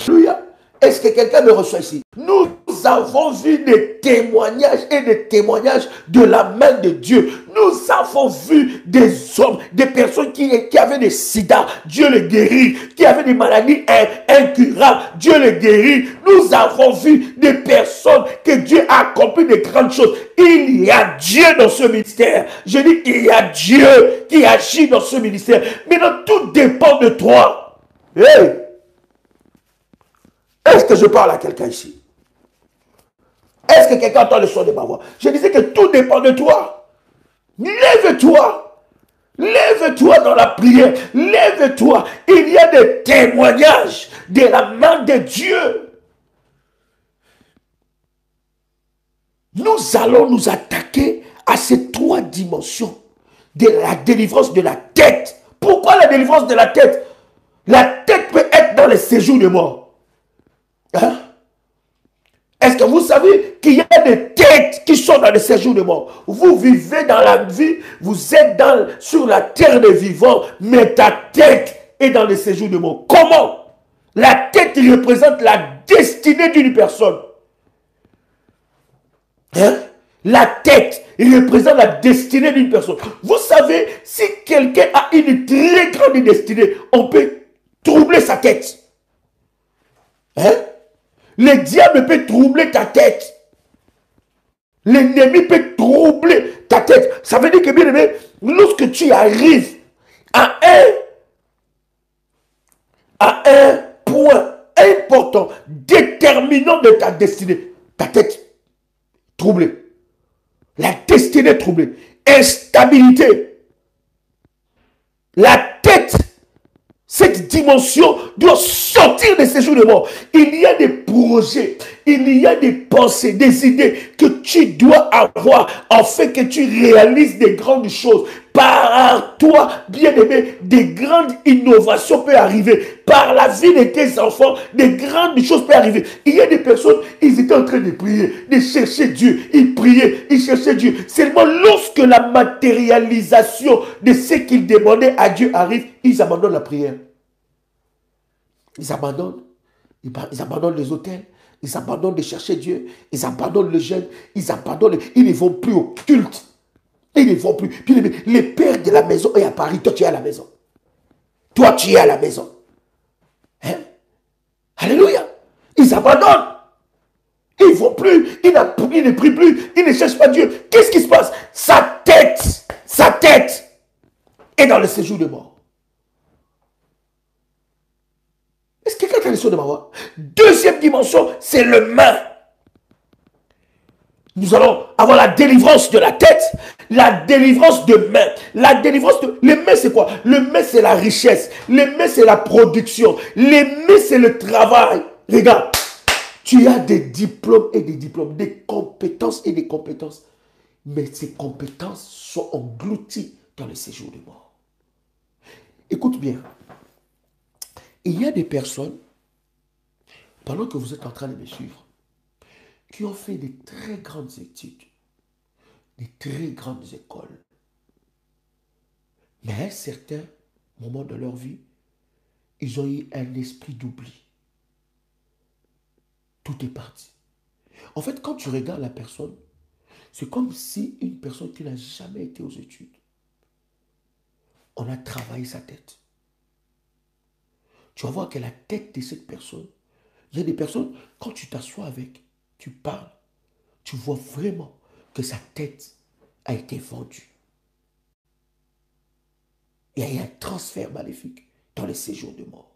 Alléluia. Est-ce que quelqu'un me reçoit ici? Nous avons vu des témoignages et des témoignages de la main de Dieu. Nous avons vu des hommes, des personnes qui avaient des sida, Dieu les guérit, qui avaient des maladies incurables, Dieu les guérit. Nous avons vu des personnes que Dieu a accompli de grandes choses. Il y a Dieu dans ce ministère. Je dis, il y a Dieu qui agit dans ce ministère. Maintenant, tout dépend de toi. Hey! Est-ce que je parle à quelqu'un ici? Est-ce que quelqu'un entend le son de ma voix? Je disais que tout dépend de toi. Lève-toi. Lève-toi dans la prière. Lève-toi. Il y a des témoignages de la main de Dieu. Nous allons nous attaquer à ces 3 dimensions de la délivrance de la tête. Pourquoi la délivrance de la tête? La tête peut être dans les séjours de mort. Hein? Est-ce que vous savez qu'il y a des têtes qui sont dans les séjours de mort? Vous vivez dans la vie, vous êtes sur la terre des vivants, mais ta tête est dans les séjours de mort. Comment? La tête représente la destinée d'une personne. Hein? La tête représente la destinée d'une personne. Vous savez, si quelqu'un a une très grande destinée, on peut troubler sa tête. Hein? Le diable peut troubler ta tête. L'ennemi peut troubler ta tête. Ça veut dire que, bien aimé, lorsque tu arrives à un point important, déterminant de ta destinée, ta tête troublée, la destinée troublée, instabilité, la tête, cette dimension doit sortir de ces jours de mort. Il y a des projets, il y a des pensées, des idées que tu dois avoir afin que tu réalises des grandes choses. Par toi, bien-aimé, des grandes innovations peuvent arriver. Par la vie de tes enfants, des grandes choses peuvent arriver. Il y a des personnes, ils étaient en train de prier, de chercher Dieu. Ils priaient, ils cherchaient Dieu. Seulement lorsque la matérialisation de ce qu'ils demandaient à Dieu arrive, ils abandonnent la prière. Ils abandonnent. Ils abandonnent les hôtels. Ils abandonnent de chercher Dieu. Ils abandonnent le jeûne. Ils abandonnent. Ils ne vont plus au culte. Ils ne vont plus. Puis le père de la maison est à Paris. Toi, tu es à la maison. Toi, tu es à la maison. Hein? Alléluia. Ils abandonnent. Ils ne vont plus, ils ne prient plus, ils ne cherchent pas Dieu. Qu'est-ce qui se passe? Sa tête est dans le séjour de mort. Est-ce que quelqu'un a l'histoire de ma voix? Deuxième dimension, c'est le main. Nous allons avoir la délivrance de la tête, la délivrance de main. La délivrance de... Les mains, c'est quoi? Le main, c'est la richesse. Les mains, c'est la production. Les mains, c'est le travail. Regarde, tu as des diplômes et des diplômes, des compétences et des compétences. Mais ces compétences sont englouties dans le séjour de mort. Écoute bien. Il y a des personnes, pendant que vous êtes en train de me suivre, qui ont fait des très grandes études, des très grandes écoles. Mais à un certain moment de leur vie, ils ont eu un esprit d'oubli. Tout est parti. En fait, quand tu regardes la personne, c'est comme si une personne qui n'a jamais été aux études, on a travaillé sa tête. Tu vas voir que la tête de cette personne, il y a des personnes, quand tu t'assois avec, tu parles, tu vois vraiment que sa tête a été vendue. Il y a eu un transfert maléfique dans le séjour de mort.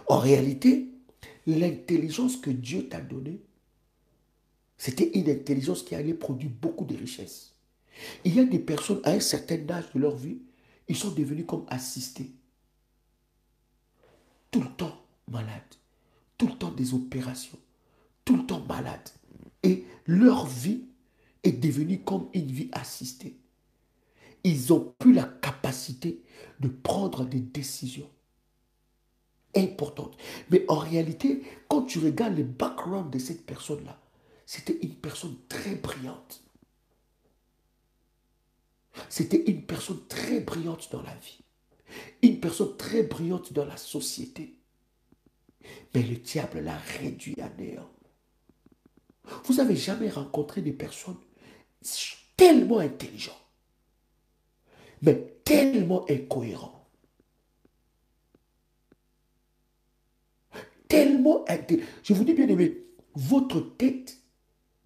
En réalité, l'intelligence que Dieu t'a donnée, c'était une intelligence qui allait produire beaucoup de richesses. Il y a des personnes, à un certain âge de leur vie, ils sont devenus comme assistés. Tout le temps malades, tout le temps des opérations, tout le temps malades. Et leur vie est devenue comme une vie assistée. Ils n'ont plus la capacité de prendre des décisions importantes. Mais en réalité, quand tu regardes le background de cette personne-là, c'était une personne très brillante. C'était une personne très brillante dans la vie. Une personne très brillante dans la société. Mais le diable l'a réduit à néant. Vous n'avez jamais rencontré des personnes tellement intelligentes, mais tellement incohérentes. Tellement intelligentes. Je vous dis bien aimé, votre tête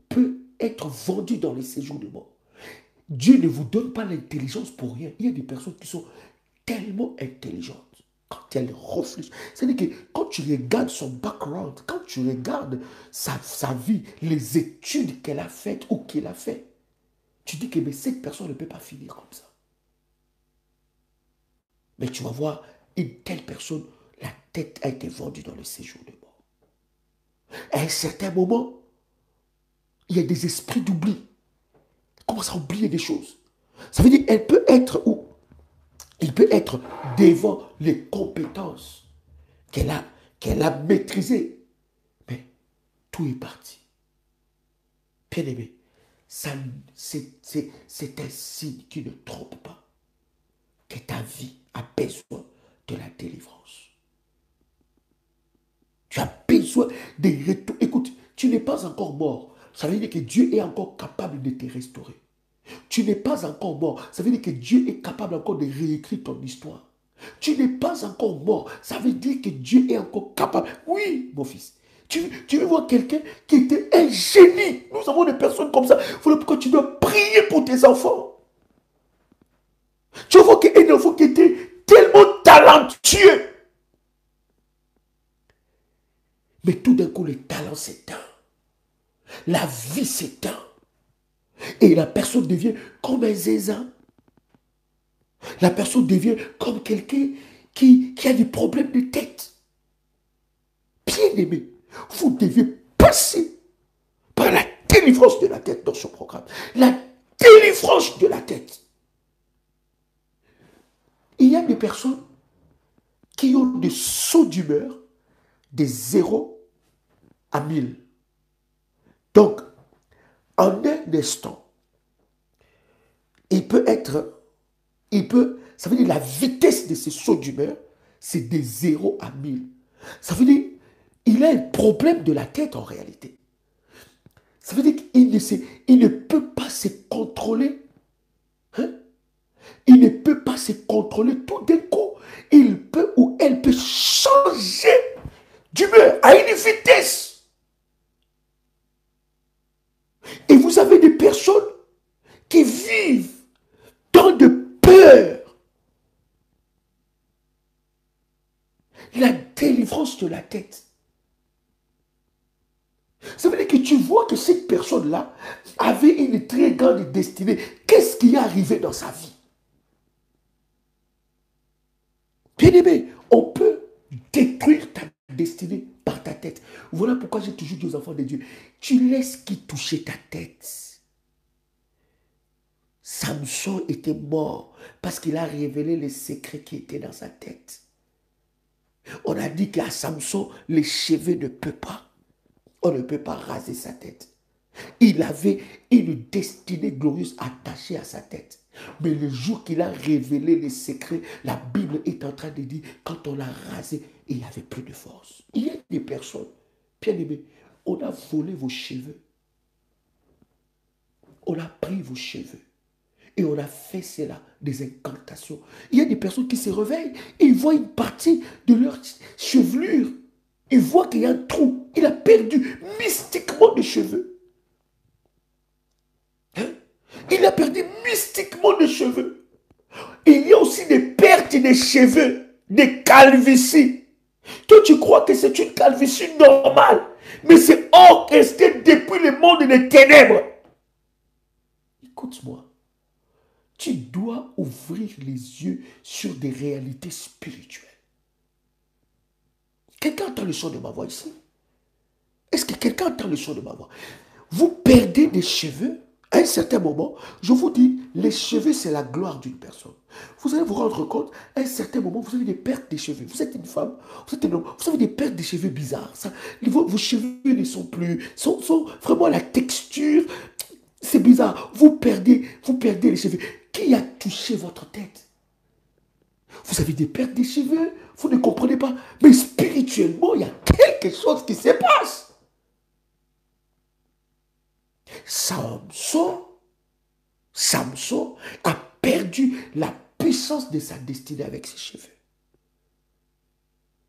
peut être vendue dans les séjours de mort. Dieu ne vous donne pas l'intelligence pour rien. Il y a des personnes qui sont tellement intelligentes. Quand elles réfléchissent, c'est-à-dire que quand tu regardes son background, quand tu regardes sa vie, les études qu'elle a faites ou qu'il a fait, tu dis que mais cette personne ne peut pas finir comme ça. Mais tu vas voir, une telle personne, la tête a été vendue dans le séjour de mort. À un certain moment, il y a des esprits d'oubli. Elle commence à oublier des choses. Ça veut dire qu'elle peut être où? Il peut être devant les compétences qu'elle a maîtrisées. Mais tout est parti. Bien aimé, c'est un signe qui ne trompe pas. Que ta vie a besoin de la délivrance. Tu as besoin de retour. Écoute, tu n'es pas encore mort. Ça veut dire que Dieu est encore capable de te restaurer. Tu n'es pas encore mort. Ça veut dire que Dieu est capable encore de réécrire ton histoire. Tu n'es pas encore mort. Ça veut dire que Dieu est encore capable. Oui, mon fils. Tu veux voir quelqu'un qui était un génie. Nous avons des personnes comme ça. Voilà pourquoi tu dois prier pour tes enfants. Tu vois qu'un enfant qui était tellement talentueux. Mais tout d'un coup, le talent s'éteint. La vie s'éteint. Et la personne devient comme un zézin. La personne devient comme quelqu'un qui a des problèmes de tête. Bien aimé, vous devez passer par la délivrance de la tête dans ce programme. La délivrance de la tête. Il y a des personnes qui ont des sauts d'humeur de 0 à 1000. Donc, en un instant, ça veut dire la vitesse de ces sauts d'humeur, c'est de 0 à 1000. Ça veut dire, il a un problème de la tête en réalité. Ça veut dire qu'il ne peut pas se contrôler. Hein? Il ne peut pas se contrôler tout d'un coup. Il peut ou elle peut changer d'humeur, à une vitesse. Et vous avez des personnes qui vivent dans de peur. La délivrance de la tête. Ça veut dire que tu vois que cette personne-là avait une très grande destinée. Qu'est-ce qui est arrivé dans sa vie? Bien-aimé, on peut détruire ta destinée par ta tête. Voilà pourquoi j'ai toujours dit aux enfants de Dieu, tu laisses qui toucher ta tête. Samson était mort parce qu'il a révélé les secrets qui étaient dans sa tête. On a dit qu'à Samson, les cheveux ne peuvent pas. On ne peut pas raser sa tête. Il avait une destinée glorieuse attachée à sa tête. Mais le jour qu'il a révélé les secrets, la Bible est en train de dire, quand on l'a rasé, il n'y avait plus de force. Il y a des personnes, bien aimées, on a volé vos cheveux. On a pris vos cheveux. Et on a fait cela, des incantations. Il y a des personnes qui se réveillent, et ils voient une partie de leur chevelure. Ils voient qu'il y a un trou. Il a perdu mystiquement des cheveux. Hein? Il a perdu mystiquement des cheveux. Et il y a aussi des pertes des cheveux, des calvities. Toi, tu crois que c'est une calvitie normale, mais c'est orchestré depuis le monde des ténèbres. Écoute-moi. Tu dois ouvrir les yeux sur des réalités spirituelles. Quelqu'un entend le son de ma voix ici? Est-ce que quelqu'un entend le son de ma voix? Vous perdez des cheveux à un certain moment. Je vous dis, les cheveux, c'est la gloire d'une personne. Vous allez vous rendre compte, à un certain moment, vous avez des pertes de cheveux. Vous êtes une femme, vous êtes un homme, vous avez des pertes de cheveux bizarres. Ça, vos cheveux ne sont plus, sont vraiment la texture. C'est bizarre. Vous perdez les cheveux. Qui a touché votre tête? Vous avez des pertes de cheveux. Vous ne comprenez pas. Mais spirituellement, il y a quelque chose qui se passe. Samson a perdu la puissance de sa destinée avec ses cheveux.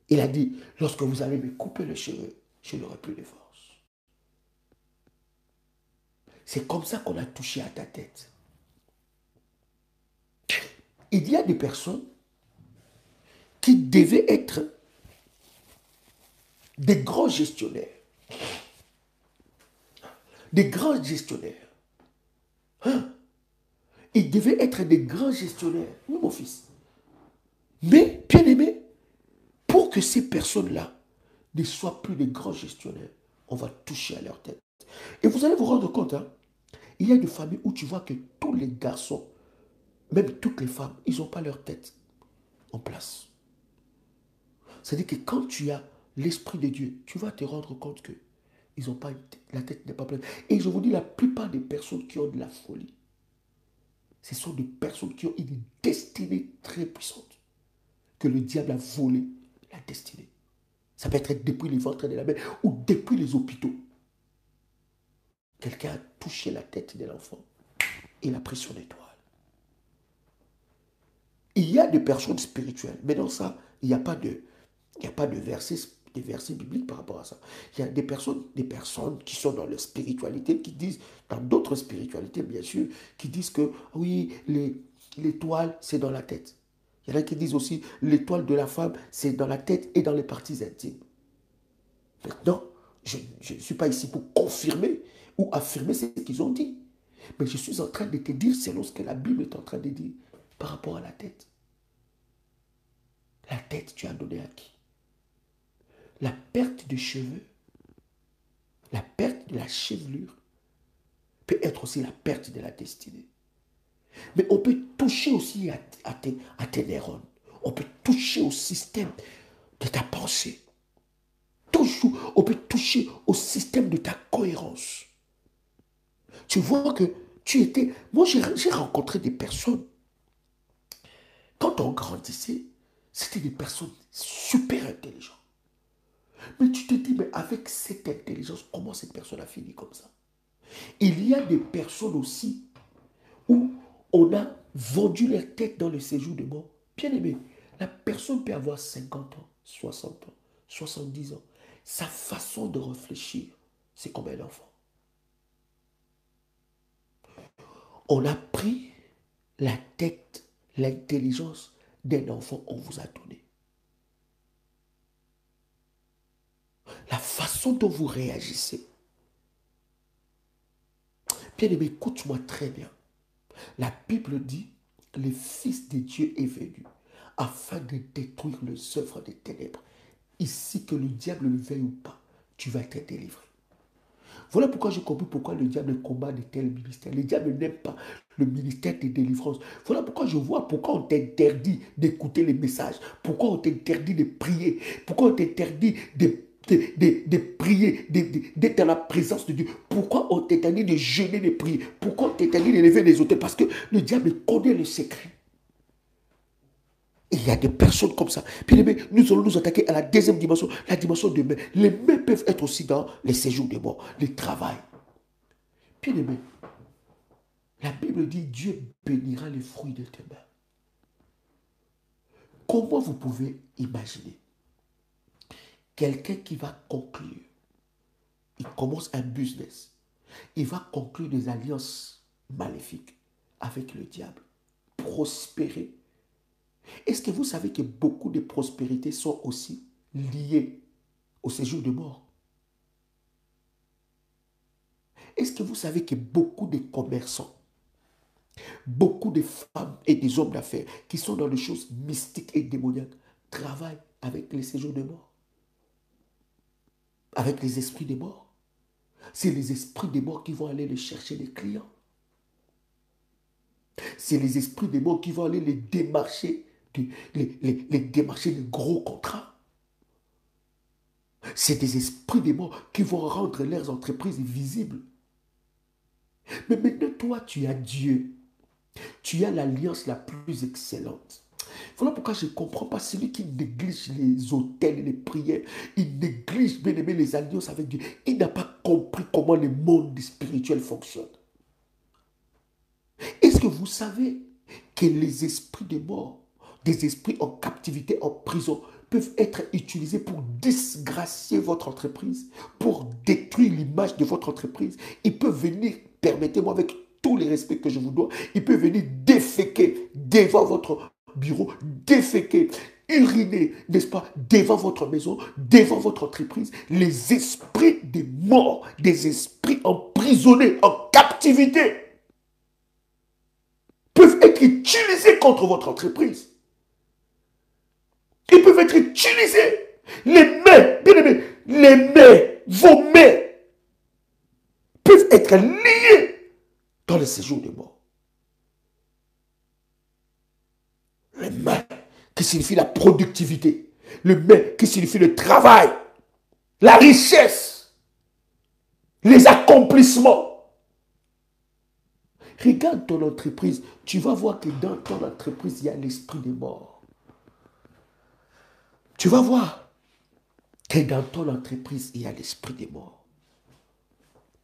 Il a dit, lorsque vous allez me couper les cheveux, je n'aurai plus de force. C'est comme ça qu'on a touché à ta tête. Il y a des personnes qui devaient être des grands gestionnaires. Des grands gestionnaires. Hein? Ils devaient être des grands gestionnaires. Oui, mon fils. Mais, bien aimé, pour que ces personnes-là ne soient plus des grands gestionnaires, on va toucher à leur tête. Et vous allez vous rendre compte, hein, il y a des familles où tu vois que tous les garçons, même toutes les femmes, ils n'ont pas leur tête en place. C'est-à-dire que quand tu as l'Esprit de Dieu, tu vas te rendre compte que ils ont pas la tête n'est pas pleine. Et je vous dis, la plupart des personnes qui ont de la folie, ce sont des personnes qui ont une destinée très puissante, que le diable a volé la destinée. Ça peut être depuis les ventres de la mère ou depuis les hôpitaux. Quelqu'un a touché la tête de l'enfant et l'a pris sur l'étoile. Il y a des personnes spirituelles, mais dans ça, il n'y a pas de versets bibliques par rapport à ça. Il y a des personnes qui sont dans leur spiritualité, qui disent, dans d'autres spiritualités bien sûr, qui disent que oui, l'étoile, c'est dans la tête. Il y en a qui disent aussi, l'étoile de la femme, c'est dans la tête et dans les parties intimes. Maintenant, je ne suis pas ici pour confirmer ou affirmer ce qu'ils ont dit. Mais je suis en train de te dire selon ce que la Bible est en train de dire par rapport à la tête. La tête, tu as donné à qui? La perte de cheveux, la perte de la chevelure peut être aussi la perte de la destinée. Mais on peut toucher aussi à tes neurones. On peut toucher au système de ta pensée. Toujours, on peut toucher au système de ta cohérence. Tu vois que tu étais... Moi, j'ai rencontré des personnes. Quand on grandissait, c'était des personnes super intelligentes. Mais tu te dis, mais avec cette intelligence, comment cette personne a fini comme ça? Il y a des personnes aussi où on a vendu leur tête dans le séjour de mort. Bien aimé, la personne peut avoir 50 ans, 60 ans, 70 ans. Sa façon de réfléchir, c'est comme un enfant. On a pris la tête, l'intelligence d'un enfant, on vous a donné. La façon dont vous réagissez. Bien-aimé, écoute-moi très bien. La Bible dit, le Fils de Dieu est venu afin de détruire les œuvres des ténèbres. Ici, que le diable le veuille ou pas, tu vas être délivré. Voilà pourquoi j'ai compris pourquoi le diable combat de tels ministères. Le diable n'aime pas le ministère de délivrance. Voilà pourquoi je vois pourquoi on t'interdit d'écouter les messages. Pourquoi on t'interdit de prier. Pourquoi on t'interdit de prier, d'être dans la présence de Dieu. Pourquoi on t'interdit de jeûner, de prier. Pourquoi on t'interdit de lever les autels. Parce que le diable connaît le secret. Il y a des personnes comme ça. Puis nous allons nous attaquer à la deuxième dimension, la dimension de mains. Les mains peuvent être aussi dans les séjours de mort, le travail. Puis la Bible dit Dieu bénira les fruits de tes mains. Comment vous pouvez imaginer quelqu'un qui va conclure, il commence un business, il va conclure des alliances maléfiques avec le diable, prospérer. Est-ce que vous savez que beaucoup de prospérités sont aussi liées au séjour de mort? Est-ce que vous savez que beaucoup de commerçants, beaucoup de femmes et des hommes d'affaires qui sont dans les choses mystiques et démoniaques travaillent avec les séjours de mort? Avec les esprits des morts? C'est les esprits des morts qui vont aller les chercher des clients. C'est les esprits des morts qui vont aller les démarcher, les démarcher de gros contrats. C'est des esprits des morts qui vont rendre leurs entreprises visibles. Mais maintenant, toi, tu as Dieu. Tu as l'alliance la plus excellente. Voilà pourquoi je ne comprends pas celui qui néglige les autels et les prières. Il néglige, bien aimé, les alliances avec Dieu. Il n'a pas compris comment le monde spirituel fonctionne. Est-ce que vous savez que les esprits de mort, des esprits en captivité, en prison, peuvent être utilisés pour disgracier votre entreprise, pour détruire l'image de votre entreprise? Ils peuvent venir, permettez-moi avec tous les respects que je vous dois, ils peuvent venir déféquer devant votre bureau, déféquer, uriner, n'est-ce pas, devant votre maison, devant votre entreprise. Les esprits des morts, des esprits emprisonnés, en captivité, peuvent être utilisés contre votre entreprise. Ils peuvent être utilisés. Les mains, bien aimés, les mains, vos mains, peuvent être liées dans le séjour de mort. Les mains qui signifie la productivité. Les mains qui signifie le travail, la richesse, les accomplissements. Regarde ton entreprise, tu vas voir que dans ton entreprise, il y a l'esprit de mort. Tu vas voir que dans ton entreprise, il y a l'esprit de mort.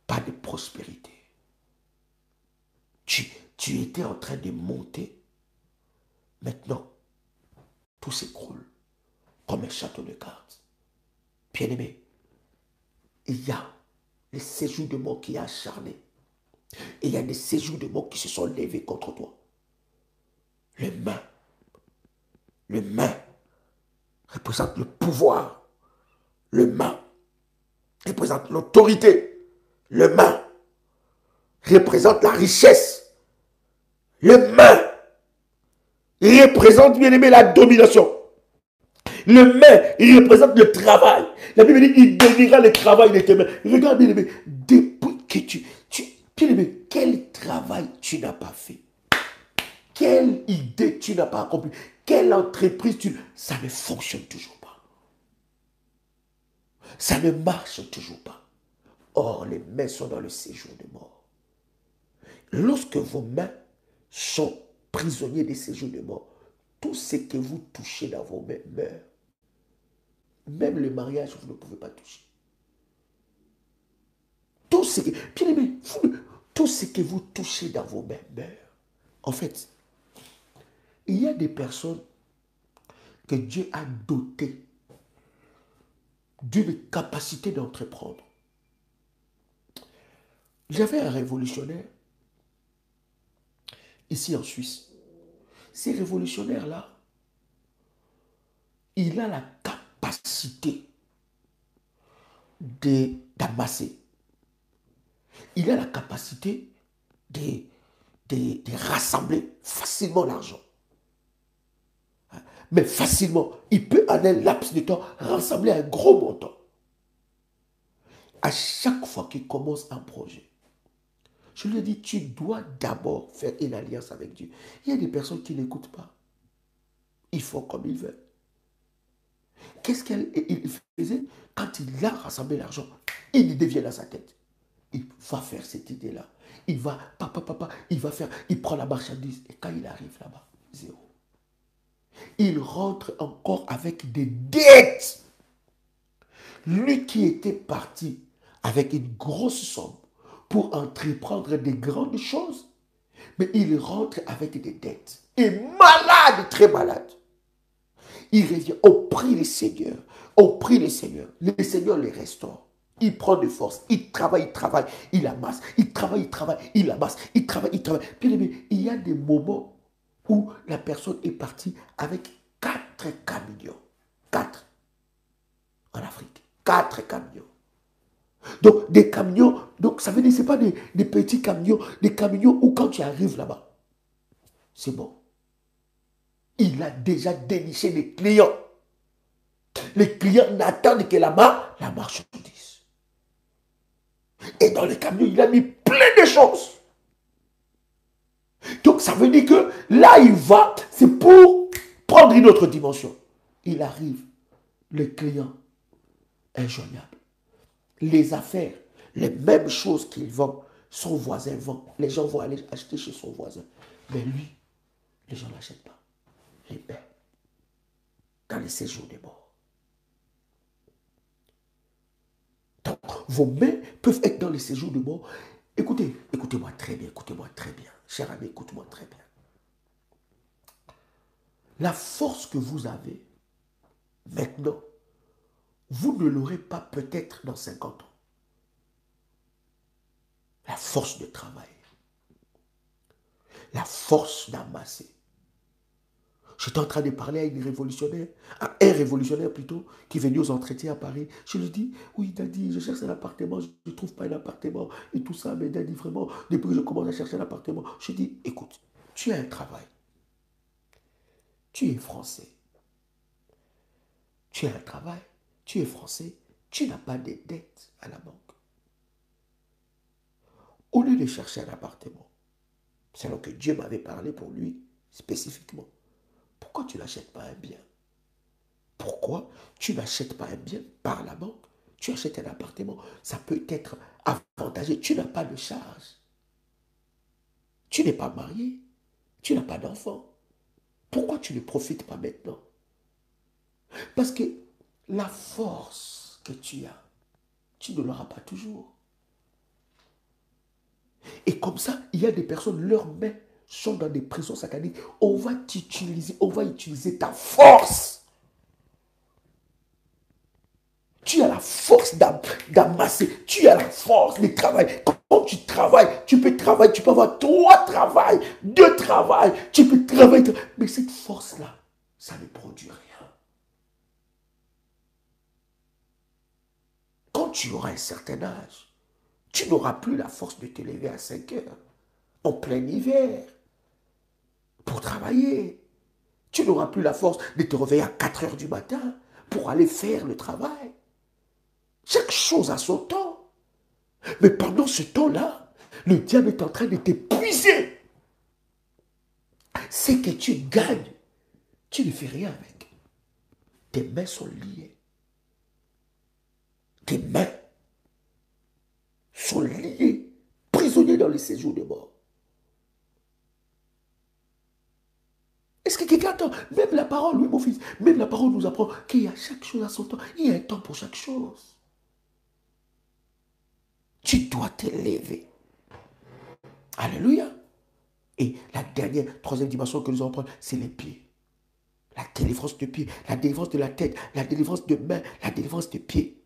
Pas de prospérité. Tu étais en train de monter. Maintenant, tout s'écroule comme un château de cartes. Bien-aimé, il y a les séjours de mort qui est acharné. Et il y a des séjours de mort qui se sont levés contre toi. Le main représente le pouvoir. Le main représente l'autorité. Le main représente la richesse. Le main représente, bien aimé, la domination. Le main, il représente le travail. La Bible dit, il bénira le travail de tes mains. Regarde, bien aimé, depuis que bien aimé, quel travail tu n'as pas fait? Quelle idée tu n'as pas accomplie? Quelle entreprise ça ne fonctionne toujours pas. Ça ne marche toujours pas. Or, les mains sont dans le séjour de mort. Lorsque vos mains sont prisonniers des séjours de mort, tout ce que vous touchez dans vos mains meurt. Même le mariage, vous ne pouvez pas toucher. Tout ce que, bien aimé, tout ce que vous touchez dans vos mains meurt. En fait, il y a des personnes que Dieu a dotées d'une capacité d'entreprendre. J'avais un révolutionnaire ici en Suisse. Ces révolutionnaires-là, il a la capacité d'amasser. Il a la capacité de rassembler facilement l'argent. Mais facilement, il peut en un laps de temps rassembler un gros montant. À chaque fois qu'il commence un projet, je lui dis, tu dois d'abord faire une alliance avec Dieu. Il y a des personnes qui n'écoutent pas. Ils font comme ils veulent. Qu'est-ce qu'il faisait? Quand il a rassemblé l'argent, il devient dans sa tête. Il va faire cette idée-là. Il va, il va faire, il prend la marchandise. Et quand il arrive là-bas, zéro. Il rentre encore avec des dettes. Lui qui était parti avec une grosse somme pour entreprendre des grandes choses, mais il rentre avec des dettes. Et malade, très malade. Il revient, on prie le Seigneur, on prie le Seigneur. Le Seigneur les restaure. Il prend de force, il travaille, il amasse, il travaille, il amasse, il travaille. Bien aimé, il y a des moments où la personne est partie avec 4 camions. 4 en Afrique. 4 camions. Donc, des camions, donc ça veut dire que ce n'est pas des petits camions, des camions où quand tu arrives là-bas, c'est bon. Il a déjà déniché les clients. Les clients n'attendent que là-bas la marchandise. Et dans les camions, il a mis plein de choses. Donc ça veut dire que là, il va, c'est pour prendre une autre dimension. Il arrive, le client injoignable. Les affaires, les mêmes choses qu'il vend, son voisin vend. Les gens vont aller acheter chez son voisin. Mais lui, les gens ne l'achètent pas. Les mains dans les séjours des morts. Donc, vos mains peuvent être dans les séjours de mort. Écoutez, écoutez-moi très bien, cher ami, écoute-moi très bien. La force que vous avez maintenant, vous ne l'aurez pas peut-être dans 50 ans. La force de travail, la force d'amasser. J'étais en train de parler à un révolutionnaire plutôt, qui venait aux entretiens à Paris. Je lui dis, oui, Daddy, je cherche un appartement, je ne trouve pas un appartement et tout ça, mais Daddy, vraiment, depuis que je commence à chercher un appartement, je dis, écoute, tu as un travail, tu es français, tu as un travail, tu es français, tu n'as pas de dettes à la banque. Au lieu de chercher un appartement, c'est alors que Dieu m'avait parlé pour lui spécifiquement. Pourquoi tu n'achètes pas un bien? Pourquoi tu n'achètes pas un bien par la banque? Tu achètes un appartement, ça peut être avantageux. Tu n'as pas de charge. Tu n'es pas marié. Tu n'as pas d'enfant. Pourquoi tu ne profites pas maintenant? Parce que la force que tu as, tu ne l'auras pas toujours. Et comme ça, il y a des personnes, leurs mains sont dans des prisons sataniques. On va utiliser ta force. Tu as la force d'amasser. Tu as la force de travailler. Quand tu travailles, tu peux avoir 3 travails, 2 travails. Tu peux travailler. Mais cette force-là, ça ne produit rien. Quand tu auras un certain âge, tu n'auras plus la force de te lever à 5 heures, en plein hiver, pour travailler. Tu n'auras plus la force de te réveiller à 4 heures du matin pour aller faire le travail. Chaque chose a son temps. Mais pendant ce temps-là, le diable est en train de t'épuiser. C'est que tu gagnes. Tu ne fais rien avec. Tes mains sont liées. Tes mains sont liées, prisonniers dans les séjours de mort. Est-ce que quelqu'un attend? Même la parole, oui mon fils, même la parole nous apprend qu'il y a chaque chose à son temps. Il y a un temps pour chaque chose. Tu dois te lever. Alléluia. Et la troisième dimension que nous allons prendre, c'est les pieds. La délivrance de pied, la délivrance de la tête, la délivrance de main, la délivrance de pied.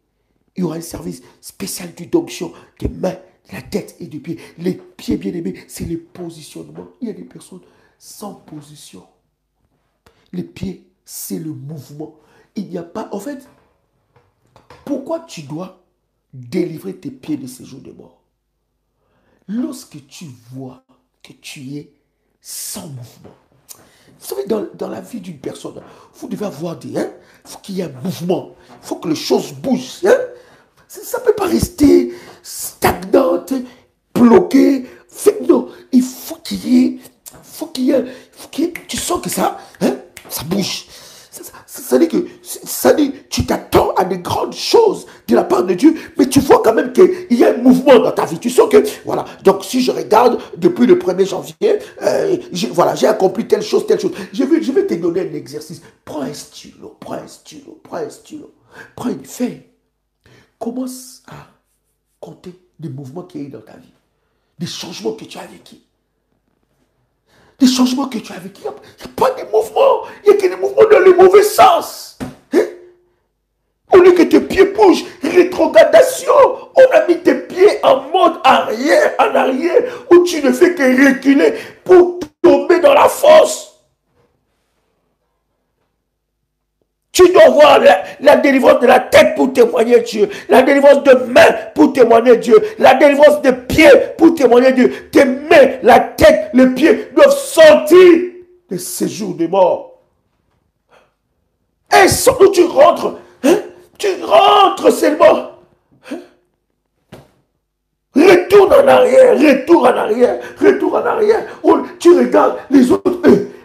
Il y aura un service spécial d'onction des mains, de la tête et du pied. Les pieds, bien aimés, c'est le positionnement. Il y a des personnes sans position. Les pieds, c'est le mouvement. Il n'y a pas... En fait, pourquoi tu dois délivrer tes pieds de ces jours de mort? Lorsque tu vois que tu es sans mouvement. Vous savez, dans la vie d'une personne, vous devez avoir des... il faut qu'il y ait un mouvement. Il faut que les choses bougent. Ça ne peut pas rester stagnante, bloquée. Non, il faut qu'il y ait... Tu sens que ça bouge. Ça dit que tu t'attends à de grandes choses de la part de Dieu, mais tu vois quand même qu'il y a un mouvement dans ta vie. Tu sens que, voilà, donc si je regarde depuis le 1er janvier, j'ai accompli telle chose. Je vais te donner un exercice. Prends un stylo, prends une feuille. Commence à compter des mouvements qu'il y a eu dans ta vie, des changements que tu as vécus. Des changements que tu as vécu. Il n'y a pas de mouvement. Il n'y a que des mouvements dans le mauvais sens. Au lieu que tes pieds bougent, rétrogradation. On a mis tes pieds en mode arrière, en arrière, où tu ne fais que reculer pour tomber dans la fosse. Tu dois voir la délivrance de la tête pour témoigner Dieu. La délivrance de main pour témoigner Dieu. La délivrance de pied pour témoigner Dieu. Tes mains, la tête, les pieds doivent sortir de ces jours de mort. Et sans où tu rentres. Tu rentres seulement. Retourne en arrière. Oh, tu regardes les autres.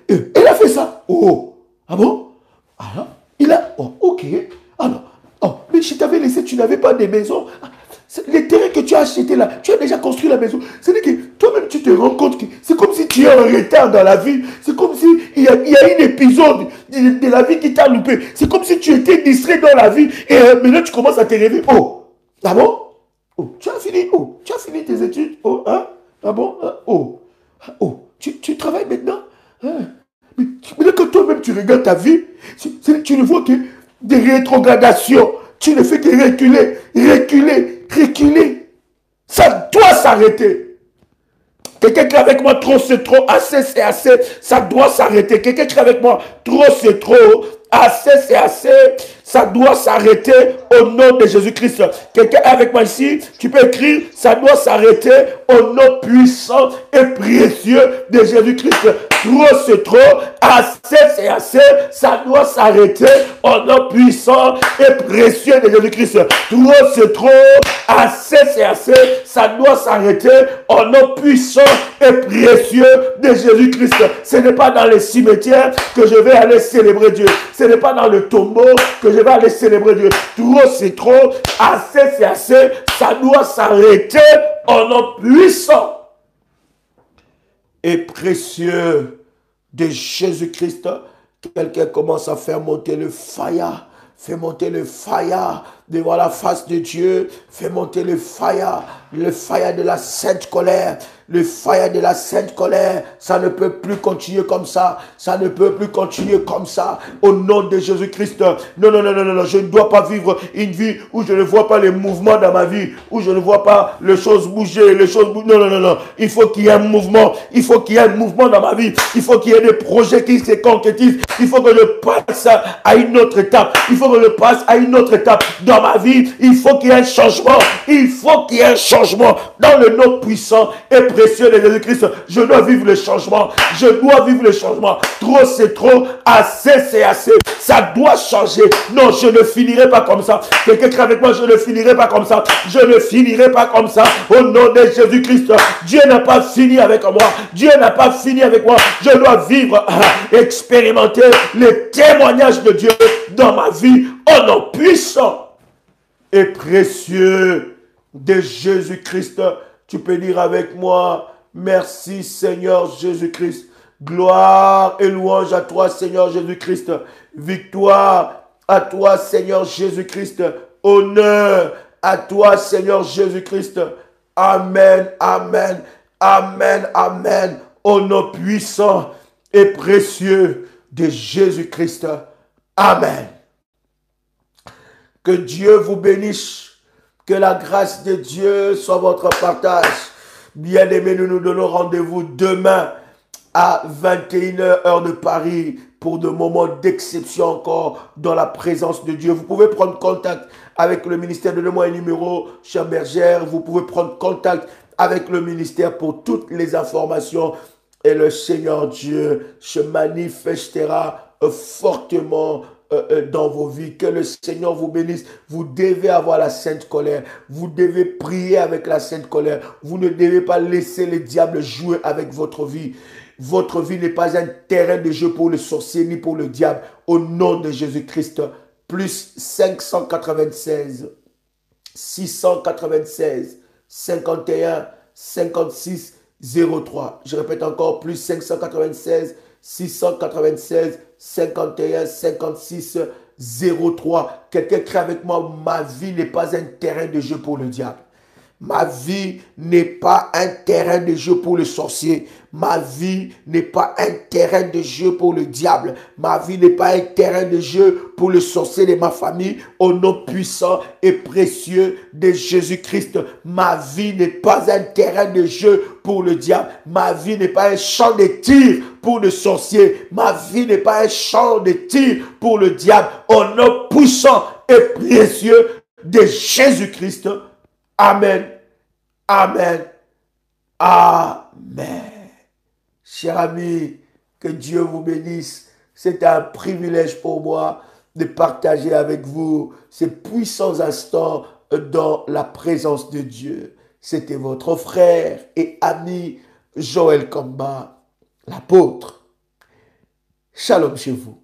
Elle a fait ça. Oh, ah bon? Alors, ok. Alors, mais je t'avais laissé, tu n'avais pas de maison. Les terrains que tu as achetés là, tu as déjà construit la maison. C'est-à-dire que toi-même, tu te rends compte que c'est comme si tu es en retard dans la vie. C'est comme si il y a un épisode de la vie qui t'a loupé. C'est comme si tu étais distrait dans la vie. Et maintenant, tu commences à te réveiller. Oh, ah bon? Oh, tu as fini. Oh, tu as fini tes études. Oh, hein? Ah bon? Tu travailles maintenant? Mais quand toi-même tu regardes ta vie, tu ne vois que des rétrogradations. Tu ne fais que reculer. Ça doit s'arrêter. Quelqu'un qui est avec moi, trop c'est trop, assez c'est assez, ça doit s'arrêter. Quelqu'un qui est avec moi, trop c'est trop, assez c'est assez, ça doit s'arrêter au nom de Jésus-Christ. Quelqu'un est avec moi ici, tu peux écrire, ça doit s'arrêter au nom puissant et précieux de Jésus-Christ. Trop c'est trop, assez c'est assez, ça doit s'arrêter au nom puissant et précieux de Jésus-Christ. Trop c'est trop, assez c'est assez, ça doit s'arrêter au nom puissant et précieux de Jésus-Christ. Ce n'est pas dans les cimetières que je vais aller célébrer Dieu. Ce n'est pas dans le tombeau que je vais aller célébrer Dieu. Trop c'est trop, assez c'est assez, ça doit s'arrêter au nom puissant et précieux de Jésus-Christ. Quelqu'un commence à faire monter le fire. Fais monter le fire devant la face de Dieu. Fais monter le fire de la sainte colère. Le fire de la sainte colère. Ça ne peut plus continuer comme ça. Ça ne peut plus continuer comme ça. Au nom de Jésus-Christ. Non. Je ne dois pas vivre une vie où je ne vois pas les mouvements dans ma vie. Où je ne vois pas les choses bouger. Non. Il faut qu'il y ait un mouvement. Il faut qu'il y ait un mouvement dans ma vie. Il faut qu'il y ait des projets qui se concrétisent. Il faut que je passe à une autre étape. Il faut que je passe à une autre étape dans ma vie. Il faut qu'il y ait un changement. Il faut qu'il y ait un changement dans le nom puissant et précieux de Jésus-Christ. Je dois vivre le changement. Trop c'est trop. Assez c'est assez. Ça doit changer. Non, je ne finirai pas comme ça. Quelqu'un qui est avec moi, je ne finirai pas comme ça. Au nom de Jésus-Christ. Dieu n'a pas fini avec moi. Je dois vivre, expérimenter les témoignages de Dieu dans ma vie. Au nom puissant et précieux de Jésus-Christ. Tu peux dire avec moi, merci Seigneur Jésus-Christ. Gloire et louange à toi Seigneur Jésus-Christ. Victoire à toi Seigneur Jésus-Christ. Honneur à toi Seigneur Jésus-Christ. Amen. Au nom puissant et précieux de Jésus-Christ. Amen. Que Dieu vous bénisse. Que la grâce de Dieu soit votre partage. Bien-aimés, nous nous donnons rendez-vous demain à 21h heure de Paris pour de moments d'exception encore dans la présence de Dieu. Vous pouvez prendre contact avec le ministère. Donnez-moi un numéro, chère bergère. Vous pouvez prendre contact avec le ministère pour toutes les informations. Et le Seigneur Dieu se manifestera fortement dans vos vies. Que le Seigneur vous bénisse. Vous devez avoir la sainte colère. Vous devez prier avec la sainte colère. Vous ne devez pas laisser le diable jouer avec votre vie. Votre vie n'est pas un terrain de jeu pour le sorcier ni pour le diable. Au nom de Jésus-Christ. Plus 596 696 51 56 03. Je répète encore, plus 596 696 51 56 03. Quelqu'un crie avec moi, ma vie n'est pas un terrain de jeu pour le diable. Ma vie n'est pas un terrain de jeu pour le sorcier. Ma vie n'est pas un terrain de jeu pour le diable. Ma vie n'est pas un terrain de jeu pour le sorcier de ma famille. Au nom puissant et précieux de Jésus-Christ. Ma vie n'est pas un terrain de jeu pour le diable. Ma vie n'est pas un champ de tir pour le sorcier. Ma vie n'est pas un champ de tir pour le diable. Au nom puissant et précieux de Jésus-Christ. Amen. Amen. Amen. Chers amis, que Dieu vous bénisse. C'est un privilège pour moi de partager avec vous ces puissants instants dans la présence de Dieu. C'était votre frère et ami Joël Kamba, l'apôtre. Shalom chez vous.